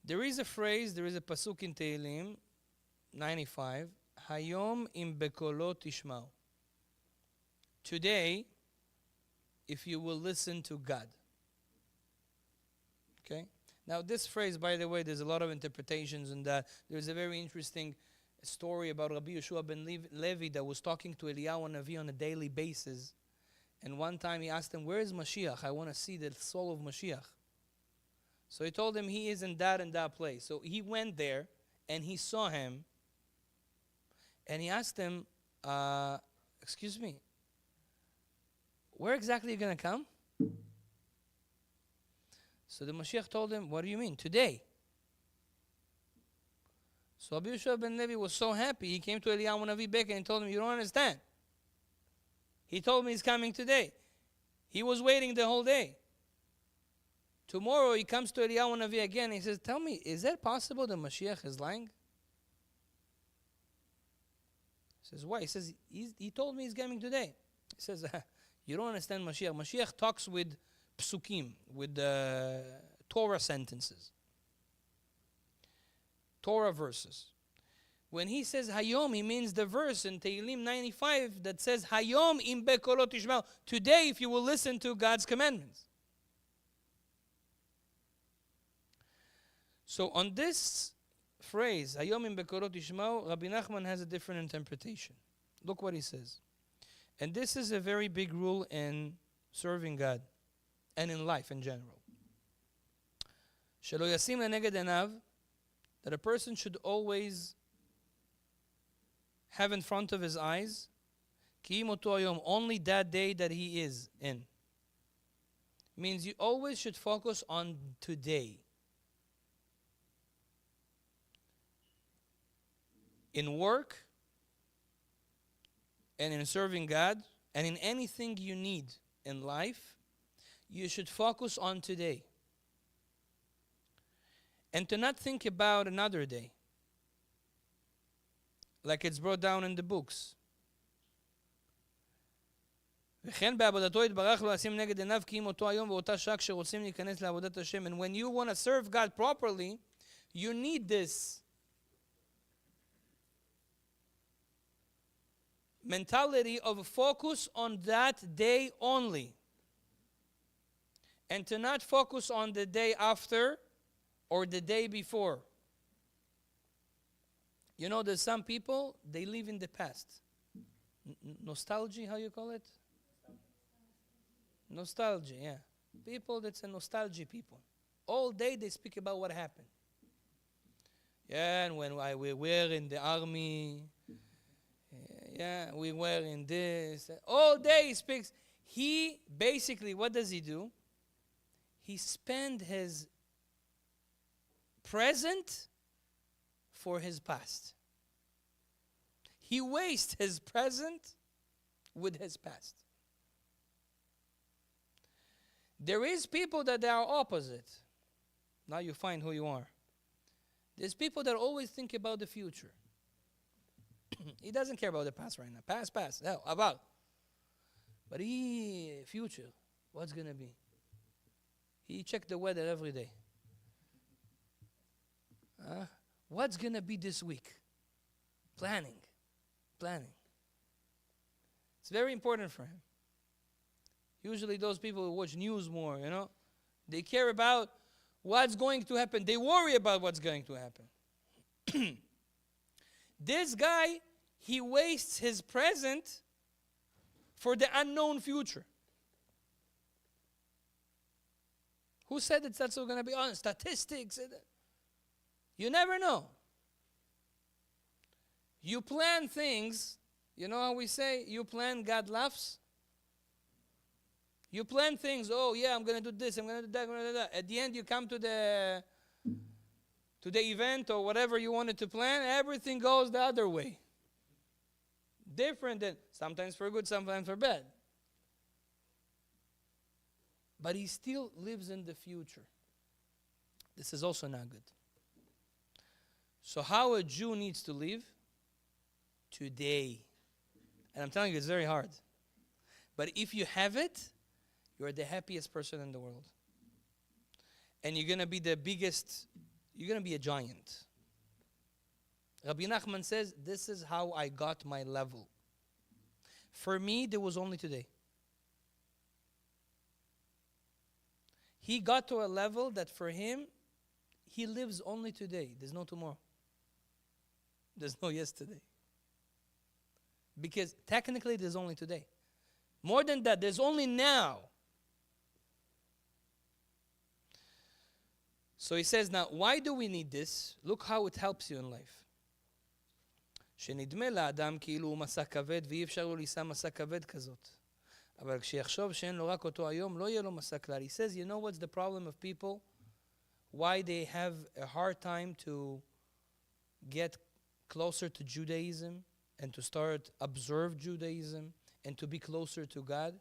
There is a phrase, there is a pasuk in Tehillim 95, Hayom im bekolo tishmau. Today, if you will listen to God. Okay? Now this phrase, by the way, there's a lot of interpretations in that. There's a very interesting story about Rabbi Yeshua ben Levi that was talking to Eliyahu Navi on a daily basis. And one time he asked him, where is Mashiach? I want to see the soul of Mashiach. So he told him he is in that and that place. So he went there and he saw him. And he asked him, excuse me, where exactly are you going to come? So the Mashiach told him, what do you mean? Today. So Rabbi Yeshua ben Levi was so happy, he came to Eliyahu Navi Beka and told him, you don't understand. He told me he's coming today. He was waiting the whole day. Tomorrow he comes to Eliyahu Navi again and he says, tell me, is that possible that Mashiach is lying? He says, why? He says, he told me he's coming today. He says, you don't understand Mashiach. Mashiach talks with psukim, with Torah sentences. Torah verses. When he says Hayom, he means the verse in Tehillim 95 that says Hayom im bekolot tishma'u. Today, if you will listen to God's commandments. So on this phrase, Hayom im bekolot tishma'u, Rebbe Nachman has a different interpretation. Look what he says. And this is a very big rule in serving God and in life in general. Shelo yasim leneged einav, that a person should always have in front of his eyes ki imotu hayom, only that day that he is in. Means you always should focus on today. In work and in serving God and in anything you need in life, you should focus on today. And to not think about another day. Like it's brought down in the books. And when you want to serve God properly, you need this mentality of focus on that day only. And to not focus on the day after or the day before. You know, there's some people, they live in the past. Nostalgia, how you call it? Nostalgia, yeah. People that's a nostalgia people. All day they speak about what happened. Yeah, and when we were in the army, yeah, we were in this. All day he speaks. He basically, what does he do? He spends his present for his past. He wastes his present with his past. There is people that they are opposite. Now you find who you are. There's people that always think about the future. He doesn't care about the past right now. Past. Hell, about. But future, what's going to be? He check the weather every day. What's going to be this week? Planning. It's very important for him. Usually those people who watch news more, they care about what's going to happen. They worry about what's going to happen. This guy, he wastes his present for the unknown future. Who said it's not so going to be on? Statistics. You never know. You plan things. You know how we say, you plan, God laughs? You plan things, I'm going to do this, I'm going to do that, I'm going to do that. At the end, you come to the event or whatever you wanted to plan, everything goes the other way. Different than, sometimes for good, sometimes for bad. But he still lives in the future. This is also not good. So how a Jew needs to live? Today. And I'm telling you, it's very hard. But if you have it, you're the happiest person in the world. And you're going to be the biggest, you're going to be a giant. Rebbe Nachman says, this is how I got my level. For me, there was only today. He got to a level that for him, he lives only today. There's no tomorrow. There's no yesterday. Because technically, there's only today. More than that, there's only now. So he says, now, why do we need this? Look how it helps you in life. שנדמה לאדם כאילו הוא מסע כבד ואי אפשר לו לישא מסע כבד כזאת. אבל כשיחשוב שאין לו רק אותו היום, לא יהיה לו מסע כלל. He says, you know what's the problem of people? Why they have a hard time to get closer to Judaism and to start observe Judaism and to be closer to God?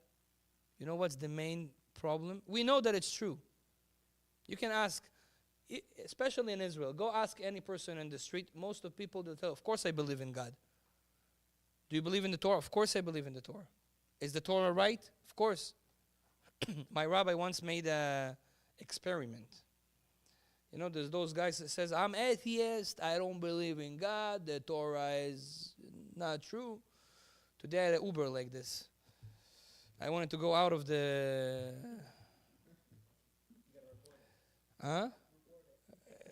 You know what's the main problem? We know that it's true. You can ask, especially in Israel, go ask any person in the street. Most of people will tell, of course I believe in God. Do you believe in the Torah? Of course I believe in the Torah. Is the Torah right? Of course. My rabbi once made an experiment. You know, there's those guys that says, I'm atheist, I don't believe in God, the Torah is not true. Today I had an Uber like this. I wanted to go out of the... Huh?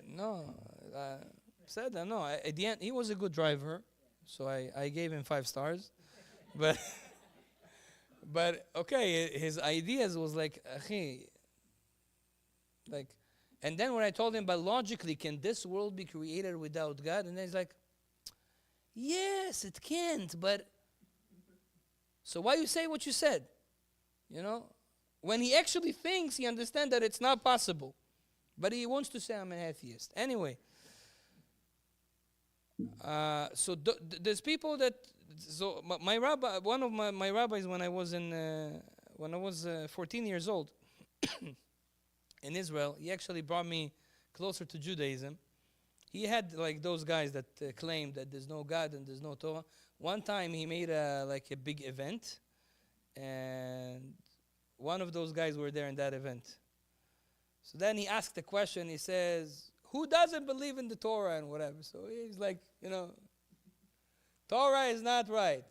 No. Said that, no. At the end, he was a good driver, so I gave him 5 stars. But okay, his ideas was like, and then when I told him, but logically, can this world be created without God? And then he's like, yes, it can't, but so why you say what you said? You know? When he actually thinks, he understands that it's not possible. But he wants to say I'm an atheist. Anyway, so there's people that, so my rabbi, one of my rabbis when I was 14 years old in Israel, he actually brought me closer to Judaism. He had like those guys that claim that there's no God and there's no Torah. One time he made a big event, and one of those guys were there in that event. So then he asked the question, he says, who doesn't believe in the Torah and whatever? So he's like, Torah is not right.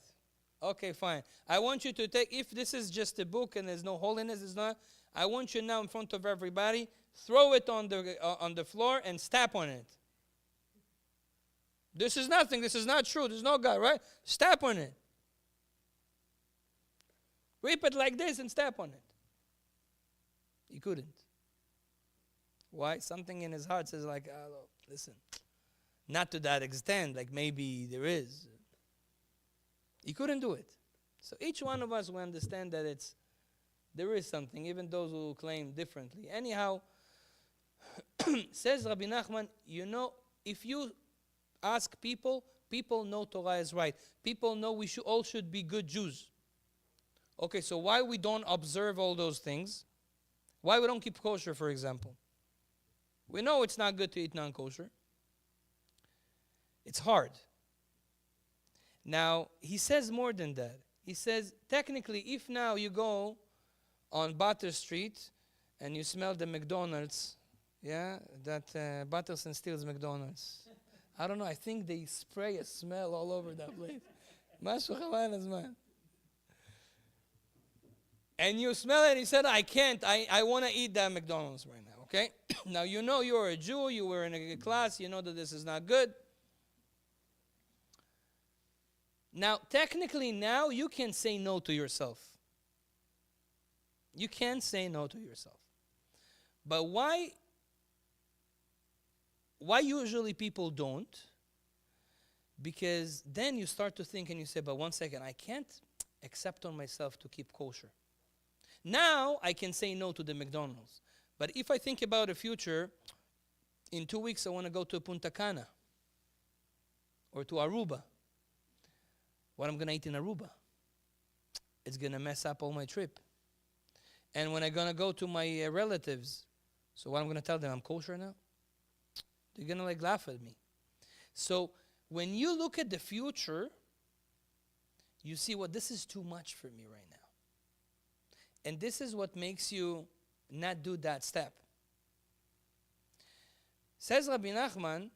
Okay, fine. I want you to take, if this is just a book and there's no holiness, it's not, I want you now in front of everybody, throw it on the floor and step on it. This is nothing, this is not true, there's no God, right? Step on it. Rip it like this and step on it. He couldn't. Why? Something in his heart says like, oh, listen, not to that extent, like maybe there is. He couldn't do it. So each one of us will understand that there is something, even those who claim differently. Anyhow, says Rebbe Nachman, if you ask people know Torah is right. People know we all should be good Jews. Okay, so why we don't observe all those things? Why we don't keep kosher, for example? We know it's not good to eat non-kosher. It's hard. Now, he says more than that. He says, technically, if now you go on Butter Street and you smell the McDonald's, that Butterson steals McDonald's. I don't know, I think they spray a smell all over that place. Mashu chaval azman. And you smell it and you said, I can't, I want to eat that McDonald's right now, okay? Now you know you're a Jew, you were in a class, you know that this is not good. Now, technically now you can say no to yourself. You can say no to yourself. But why usually people don't? Because then you start to think and you say, but one second, I can't accept on myself to keep kosher. Now I can say no to the McDonald's. But if I think about the future, in 2 weeks I want to go to Punta Cana or to Aruba. What I'm going to eat in Aruba? It's going to mess up all my trip. And when I'm going to go to my relatives, so what I'm going to tell them, I'm kosher now? They're going to laugh at me. So when you look at the future, you see, this is too much for me right now. And this is what makes you not do that step. Says Rebbe Nachman,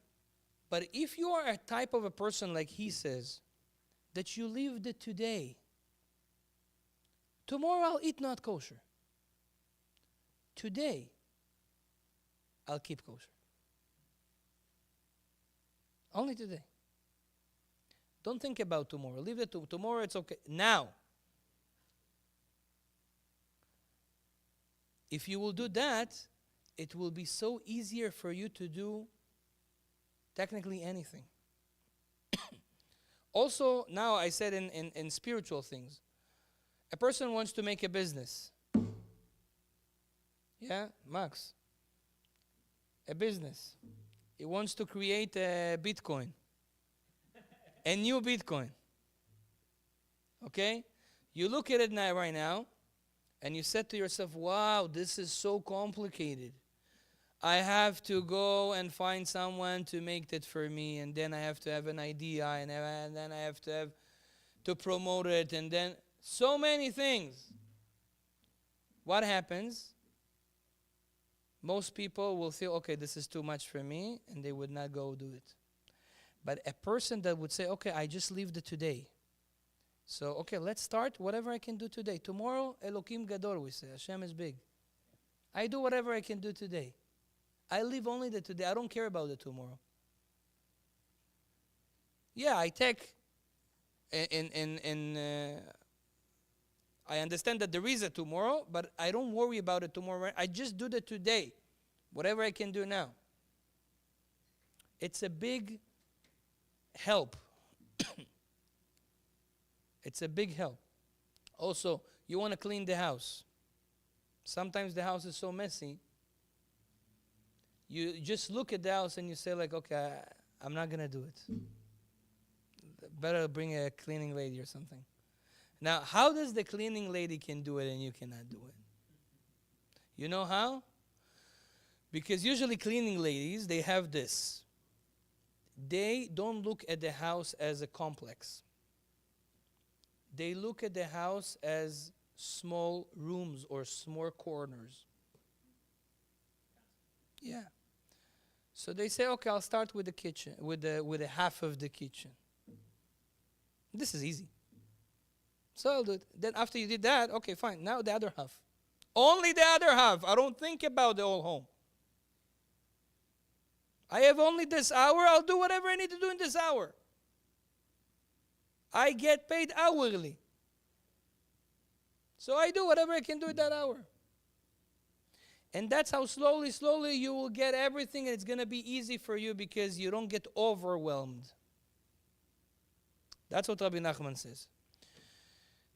but if you are a type of a person like he says, that you live the today, tomorrow I'll eat not kosher. Today, I'll keep kosher. Only today. Don't think about tomorrow. Leave it to tomorrow, it's okay. Now. If you will do that, it will be so easier for you to do technically anything. Also, now I said in spiritual things. A person wants to make a business. Yeah, Max. A business. He wants to create a Bitcoin. A new Bitcoin. Okay? You look at it now, right now, and you said to yourself, wow, this is so complicated. I have to go and find someone to make that for me, and then I have to have an idea, and then I have to promote it, and then so many things. What happens? Most people will feel, okay, this is too much for me, and they would not go do it. But a person that would say, okay, I just leave the today. So, okay, let's start whatever I can do today. Tomorrow, Elokim Gadol, we say, Hashem is big. I do whatever I can do today. I live only the today. I don't care about the tomorrow. Yeah, I take, I understand that there is a tomorrow, but I don't worry about it tomorrow. I just do the today, whatever I can do now. It's a big help. It's a big help. Also, you want to clean the house. Sometimes the house is so messy. You just look at the house and you say like, okay, I'm not going to do it. Better bring a cleaning lady or something. Now, how does the cleaning lady can do it and you cannot do it? You know how? Because usually cleaning ladies, they have this. They don't look at the house as a complex. They look at the house as small rooms or small corners. Yeah. So they say, okay, I'll start with the kitchen, with the half of the kitchen. This is easy. So I'll do it. Then after you did that, okay, fine. Now the other half. Only the other half. I don't think about the whole home. I have only this hour. I'll do whatever I need to do in this hour. I get paid hourly. So I do whatever I can do in that hour. And that's how slowly you will get everything, and it's going to be easy for you because you don't get overwhelmed. That's what Rebbe Nachman says.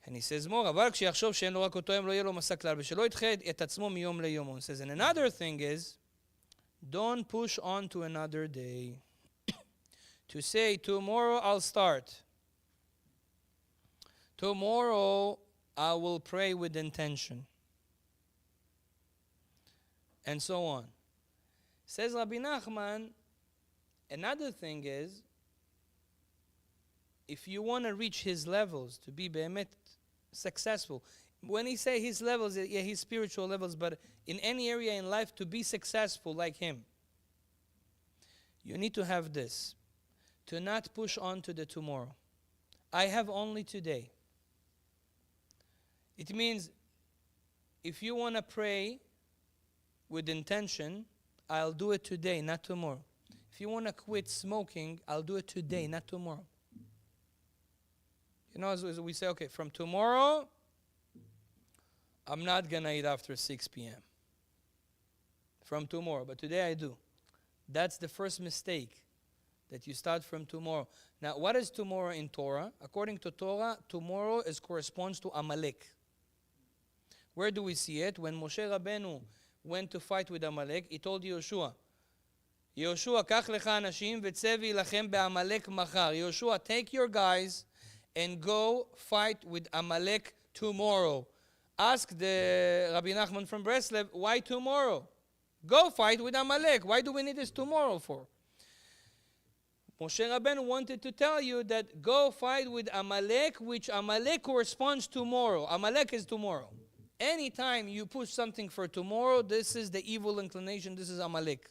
And he says more, אבל כשיחשוב שאין לו רק אותו יום לא יהיה לו מסע כלל, ושלא ידחה את עצמו מיום ליום. He says, and another thing is, don't push on to another day. To say, tomorrow I'll start. Tomorrow I will pray with intention. And so on. Says Rabbi Nachman, another thing is, if you want to reach his levels, to be be'emet successful, when he say his levels, yeah, his spiritual levels, but in any area in life, to be successful like him, you need to have this, to not push on to the tomorrow. I have only today. It means, if you want to pray with intention, I'll do it today, not tomorrow. If you want to quit smoking, I'll do it today, not tomorrow. You know, as we say, okay, from tomorrow, I'm not going to eat after 6 p.m. From tomorrow, but today I do. That's the first mistake, that you start from tomorrow. Now, what is tomorrow in Torah? According to Torah, tomorrow corresponds to Amalek. Where do we see it? When Moshe Rabbeinu went to fight with Amalek, he told Yoshua, Yoshua, קח לך אנשים וצא וילחם בעמלק מחר. Yoshua, take your guys and go fight with Amalek tomorrow. Ask the Rabbi Nachman from Breslev, why tomorrow? Go fight with Amalek. Why do we need this tomorrow for? Moshe Rabbeinu wanted to tell you that go fight with Amalek, which Amalek corresponds to tomorrow. Amalek is tomorrow. Anytime you push something for tomorrow, this is the evil inclination, this is Amalek.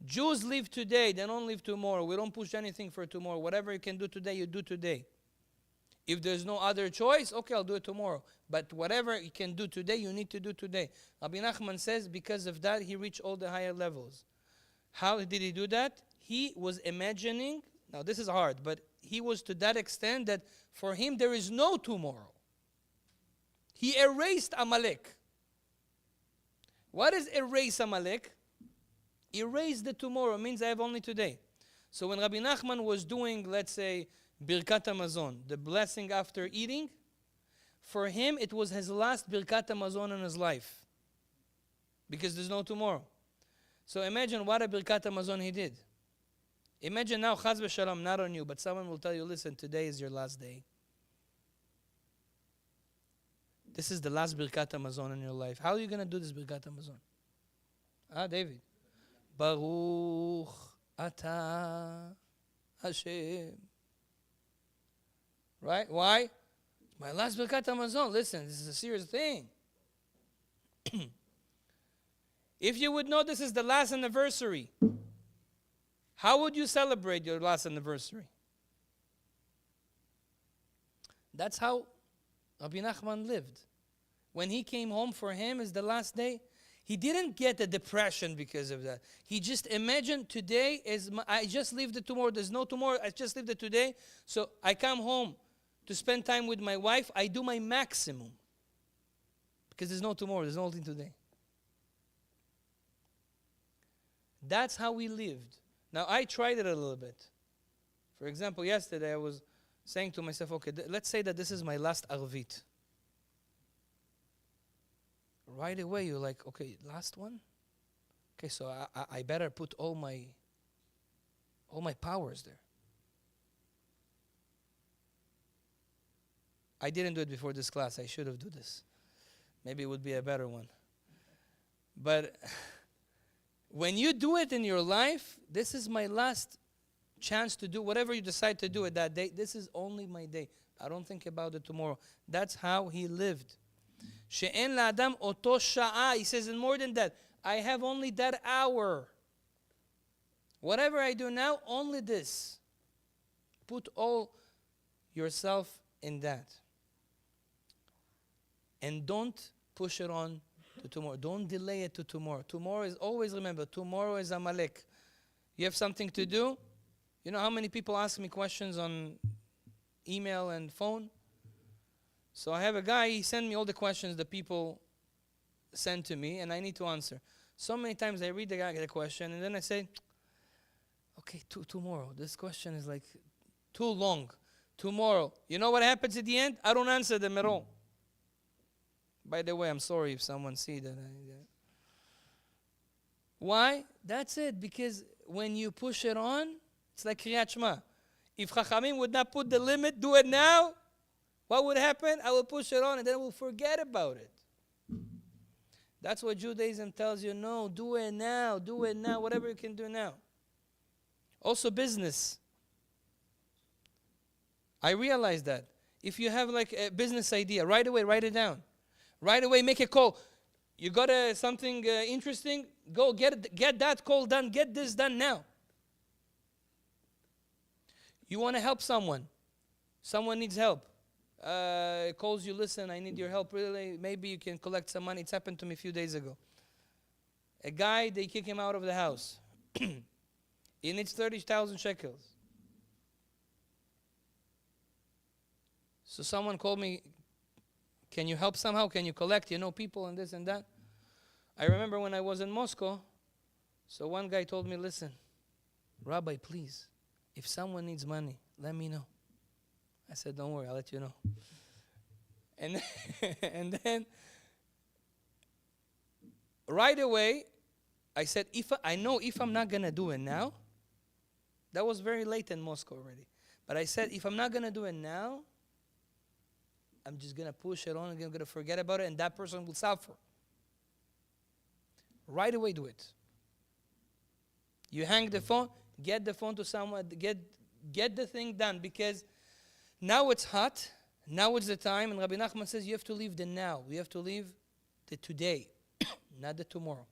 Jews live today, they don't live tomorrow. We don't push anything for tomorrow. Whatever you can do today, you do today. If there's no other choice, okay, I'll do it tomorrow. But whatever you can do today, you need to do today. Rabbi Nachman says because of that, he reached all the higher levels. How did he do that? He was imagining, now this is hard, but he was to that extent that for him there is no tomorrow. He erased Amalek. What is erase Amalek? Erase the tomorrow means I have only today. So when Rabbi Nachman was doing, let's say, Birkat Hamazon, the blessing after eating, for him it was his last Birkat Hamazon in his life. Because there's no tomorrow. So imagine what a Birkat Hamazon he did. Imagine now, Chaz v'Shalom, not on you, but someone will tell you, listen, today is your last day. This is the last Birkat Hamazon in your life. How are you going to do this Birkat Hamazon? David. Baruch Atah Hashem. Right? Why? My last Birkat Hamazon. Listen, this is a serious thing. If you would know this is the last anniversary, how would you celebrate your last anniversary? That's how Rebbe Nachman lived. When he came home, for him is the last day. He didn't get a depression because of that. He just imagined today is I just lived it tomorrow. There's no tomorrow. I just lived it today. So I come home to spend time with my wife. I do my maximum because there's no tomorrow. There's no thing today. That's how we lived. Now, I tried it a little bit. For example, yesterday I was saying to myself, okay, let's say that this is my last Arvit. Right away, you're like, okay, last one? Okay, so I better put all my powers there. I didn't do it before this class. I should have done this. Maybe it would be a better one. But when you do it in your life, this is my last chance to do whatever you decide to do at that day. This is only my day. I don't think about it tomorrow. That's how he lived. She'en la'adam oto sha'a. He says, and more than that, I have only that hour. Whatever I do now, only this. Put all yourself in that. And don't push it on to tomorrow. Don't delay it to tomorrow. Tomorrow is, always remember, tomorrow is Amalek. You have something to do? You know how many people ask me questions on email and phone? So I have a guy, he sent me all the questions that people send to me, and I need to answer. So many times I read the question, and then I say, okay, tomorrow. This question is like too long. Tomorrow. You know what happens at the end? I don't answer them at all. By the way, I'm sorry if someone see that. Why? That's it. Because when you push it on, it's like Kriyat Shema. If Chachamim would not put the limit, do it now, what would happen? I will push it on and then we'll forget about it. That's what Judaism tells you. No, do it now. Do it now. Whatever you can do now. Also business. I realize that. If you have like a business idea, right away, write it down. Right away, make a call. You got something interesting? Go get that call done. Get this done now. You want to help someone. Someone needs help. Calls you, listen, I need your help. Really, maybe you can collect some money. It's happened to me a few days ago. A guy, they kick him out of the house. He needs 30,000 shekels. So someone called me, can you help somehow? Can you collect? You know people and this and that. I remember when I was in Moscow, so one guy told me, listen, Rabbi, please, if someone needs money, let me know. I said, don't worry, I'll let you know. And then, right away, I said, if I'm not going to do it now, that was very late in Moscow already. But I said, if I'm not going to do it now, I'm just going to push it on and I'm going to forget about it, and that person will suffer. Right away do it. You hang the phone, get the phone to someone, get the thing done, because now it's hot, now it's the time, and Rebbe Nachman says you have to leave the now. You have to leave the today, not the tomorrow.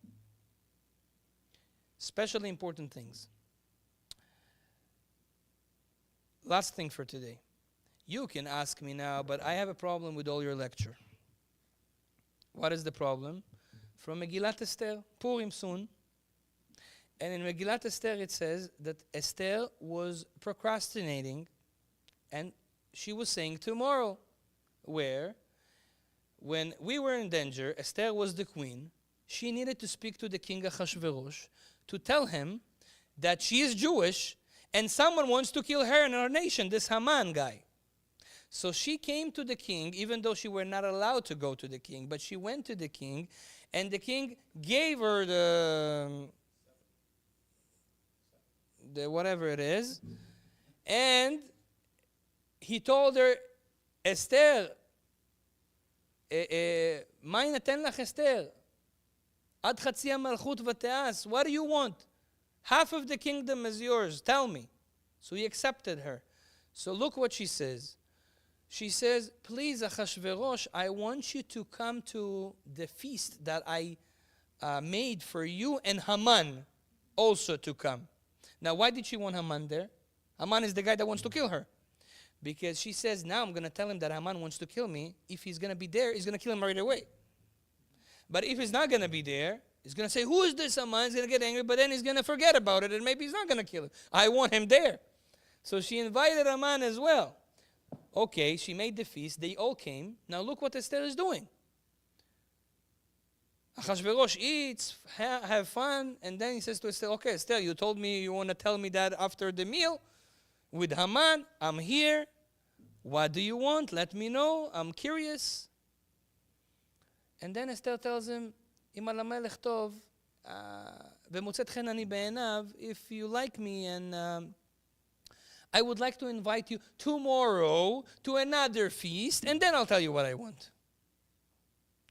Especially important things. Last thing for today. You can ask me now, but I have a problem with all your lecture. What is the problem? From Megillat Esther, Purim soon. And in Megillat Esther it says that Esther was procrastinating and she was saying tomorrow. Where? When we were in danger, Esther was the queen. She needed to speak to the king Achashverosh to tell him that she is Jewish And someone wants to kill her in her nation, this Haman guy. So she came to the king, even though she were not allowed to go to the king, but she went to the king, and the king gave her the whatever it is, and he told her, Esther, מה יינתן לך אסתר? עד חצי המלכות ותעש. What do you want? Half of the kingdom is yours. Tell me. So he accepted her. So look what she says. She says, please, Achashverosh, I want you to come to the feast that I made for you, and Haman also to come. Now, why did she want Haman there? Haman is the guy that wants to kill her. Because she says, now I'm going to tell him that Haman wants to kill me. If he's going to be there, he's going to kill him right away. But if he's not going to be there, he's going to say, who is this Haman? He's going to get angry, but then he's going to forget about it, and maybe he's not going to kill him. I want him there. So she invited Haman as well. Okay, she made the feast. They all came. Now look what Esther is doing. Achashverosh eats, have fun, and then he says to Esther, okay, Esther, you told me you want to tell me that after the meal with Haman. I'm here. What do you want? Let me know. I'm curious. And then Esther tells him, אם על המלך טוב, ומוצאת חן אני בעיניו, if you like me, and I would like to invite you tomorrow to another feast, and then I'll tell you what I want.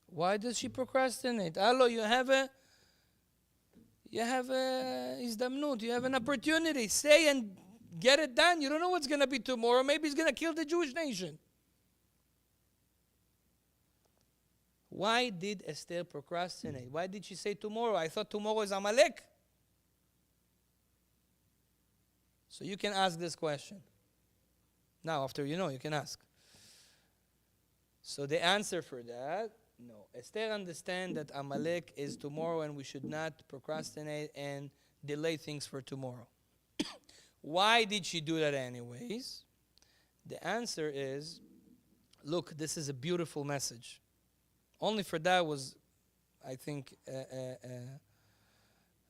Why does she procrastinate? Hello, you have a הזדמנות, you have an opportunity. Say and get it done. You don't know what's going to be tomorrow. Maybe he's going to kill the Jewish nation. Why did Esther procrastinate? Why did she say tomorrow? I thought tomorrow is Amalek. So you can ask this question. Now, after you know, you can ask. So the answer for that, no. Esther understands that Amalek is tomorrow and we should not procrastinate and delay things for tomorrow. Why did she do that anyways? The answer is, look, this is a beautiful message. Only for that was, I think,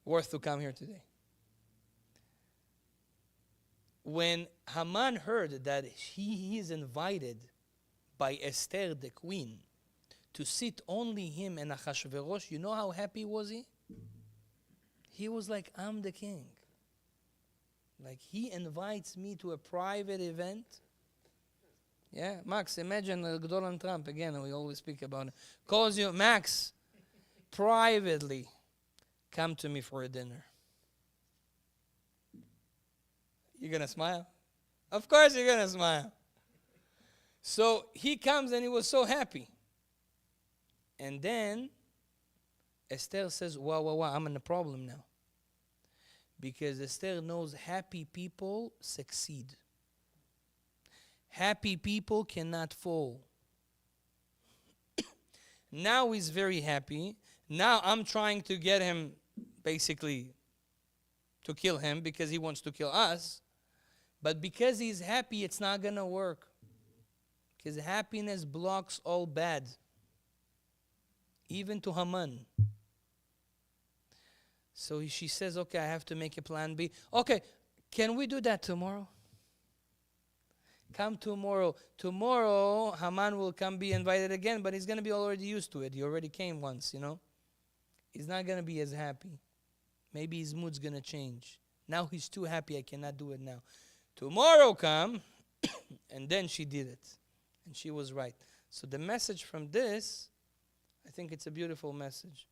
worth to come here today. When Haman heard that he is invited by Esther the queen to sit only him and Achashverosh, you know how happy was he? He was like, I'm the king. Like, he invites me to a private event. Yeah, Max, imagine Donald Trump, again, we always speak about it. Calls you, Max, privately, come to me for a dinner. You're going to smile? Of course you're going to smile. So he comes and he was so happy. And then Esther says, wow, I'm in a problem now. Because Esther knows happy people succeed. Happy people cannot fall. Now he's very happy. Now I'm trying to get him basically to kill him because he wants to kill us. But because he's happy, it's not going to work. Because happiness blocks all bad. Even to Haman. So she says, okay, I have to make a plan B. Okay, can we do that tomorrow? Come tomorrow. Tomorrow, Haman will come be invited again, but he's going to be already used to it. He already came once, you know. He's not going to be as happy. Maybe his mood's going to change. Now he's too happy, I cannot do it now. Tomorrow come, and then she did it. And she was right. So the message from this, I think it's a beautiful message.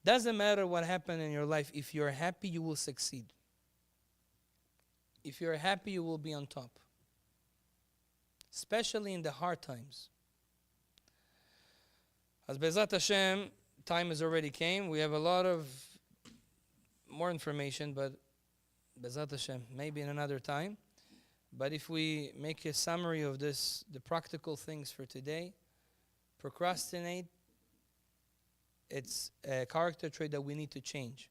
Doesn't matter what happened in your life. If you're happy, you will succeed. If you're happy, you will be on top. Especially in the hard times. As Bezat Hashem, time has already came. We have a lot of more information, but Bezat Hashem, maybe in another time. But if we make a summary of this, the practical things for today, procrastinate, it's a character trait that we need to change.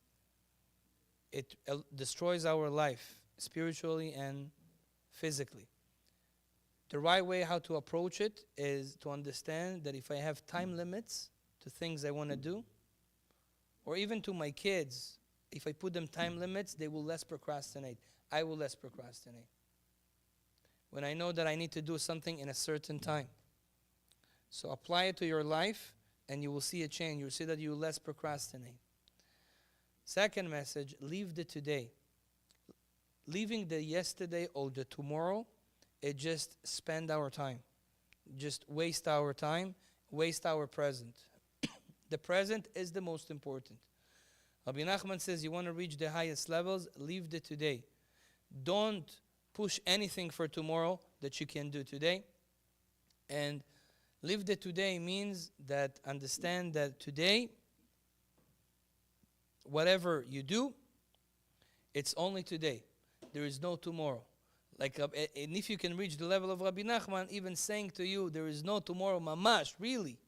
It destroys our life, spiritually and physically. The right way how to approach it is to understand that if I have time limits to things I want to do, or even to my kids, if I put them time limits, they will less procrastinate. I will less procrastinate. When I know that I need to do something in a certain time. So apply it to your life and you will see a change. You'll see that you will less procrastinate. Second message, leave the today. Leaving the yesterday or the tomorrow, it just spend our time. Just waste our time, waste our present. The present is the most important. Rebbe Nachman says you want to reach the highest levels, leave the today. Don't push anything for tomorrow that you can do today. And live the today means that understand that today, whatever you do, it's only today. There is no tomorrow. Like, and if you can reach the level of Rabbi Nachman, even saying to you, there is no tomorrow, mamash, really.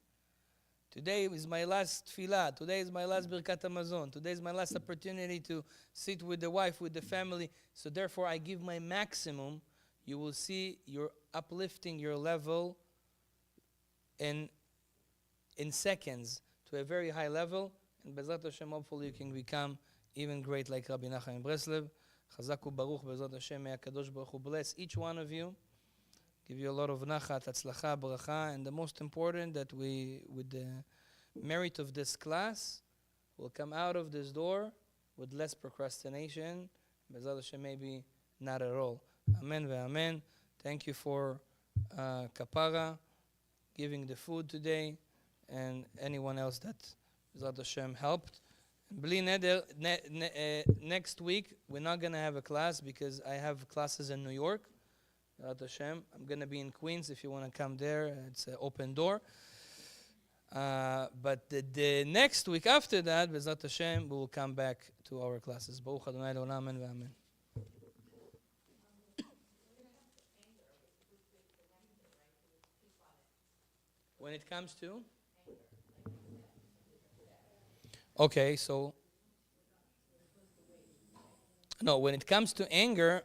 Today is my last tefillah. Today is my last birkat hamazon. Today is my last opportunity to sit with the wife, with the family. So therefore, I give my maximum. You will see you're uplifting your level in seconds to a very high level. And Bezrat Hashem, hopefully you can become even great like Rabbi Nachman in Breslev. Chazaku Baruch, Bezrat Hashem, may HaKadosh Baruch Hu bless each one of you. Give you a lot of nachat, atzlacha, bracha, and the most important that we, with the merit of this class, will come out of this door with less procrastination. Bezrat Hashem, maybe not at all. Amen ve'amen. Thank you for kapara, giving the food today, and anyone else that Bezrat Hashem helped. Bli neder, next week, we're not going to have a class because I have classes in New York. Bezrat Hashem. I'm going to be in Queens if you want to come there. It's an open door. But the next week after that, Bezrat Hashem, we will come back to our classes. Baruch Adonai Le'olam, amen ve'amen. When it comes to? Okay, so no, when it comes to anger,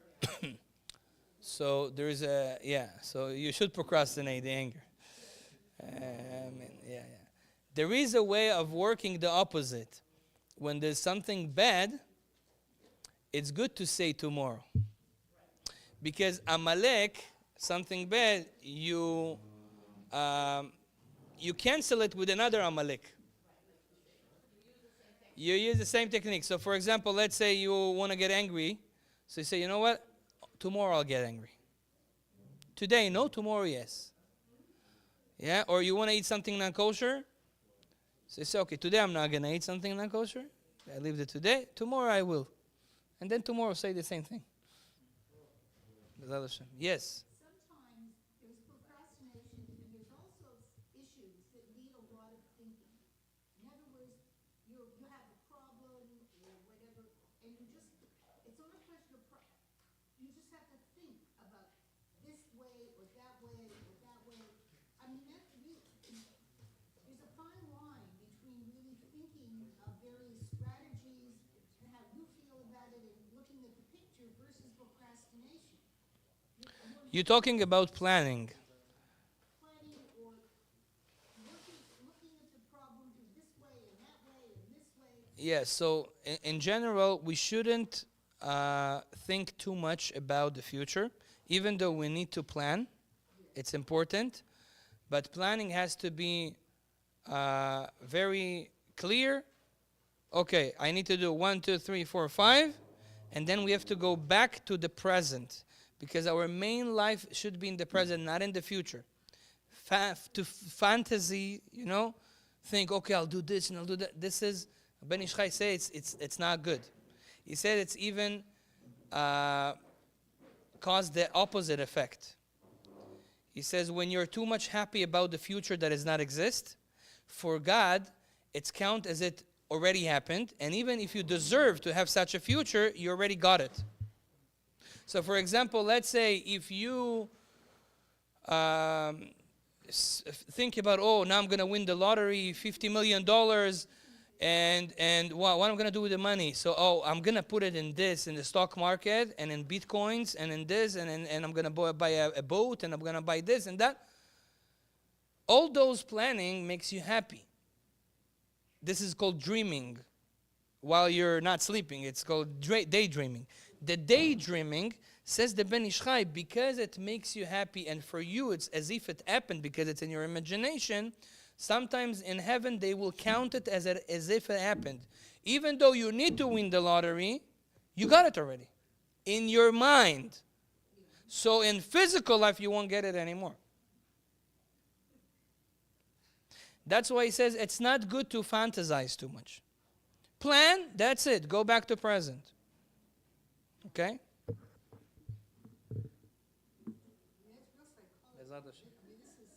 so there is so you should procrastinate the anger. There is a way of working the opposite. When there's something bad, it's good to say tomorrow. Because Amalek, something bad, you cancel it with another Amalek. You use the same technique. So for example, let's say you want to get angry. So you say, you know what? Tomorrow I'll get angry. Today, no. Tomorrow, yes. Yeah? Or you want to eat something non-kosher. So you say, okay, today I'm not going to eat something non-kosher. I leave it today. Tomorrow I will. And then tomorrow say the same thing. Yes. Sometimes there's procrastination and there's also issues that need a lot of thinking. In other words, you have a problem or whatever, and it's not a question of, you just have to think about this way or that way or that way. I mean, there's a fine line between really thinking of various strategies and how you feel about it and looking at the picture versus procrastination. You're talking about planning. Planning or looking at the problem through this way and that way and this way. Yeah, so in general, we shouldn't think too much about the future, even though we need to plan. It's important. But planning has to be very clear. Okay, I need to do 1, 2, 3, 4, 5. And then we have to go back to the present. Because our main life should be in the present, not in the future. To fantasy, think, okay, I'll do this and I'll do that. This is, Ben Ish Chai says it's not good. He said it's even caused the opposite effect. He says when you're too much happy about the future that does not exist, for God, it's count as it already happened. And even if you deserve to have such a future, you already got it. So for example, let's say if you think about, now I'm going to win the lottery, $50 million, and what am I going to do with the money? So, I'm going to put it in this, in the stock market, and in bitcoins, and in this, and I'm going to buy a boat, and I'm going to buy this and that. All those planning makes you happy. This is called dreaming. while you're not sleeping. It's called daydreaming. The daydreaming, says the Ben Ish Chai, because it makes you happy and for you it's as if it happened because it's in your imagination, sometimes in heaven they will count it as if it happened. Even though you need to win the lottery, you got it already in your mind. So in physical life you won't get it anymore. That's why he says it's not good to fantasize too much. Plan, that's it. Go back to present. Okay? That's real psychology. I mean, this is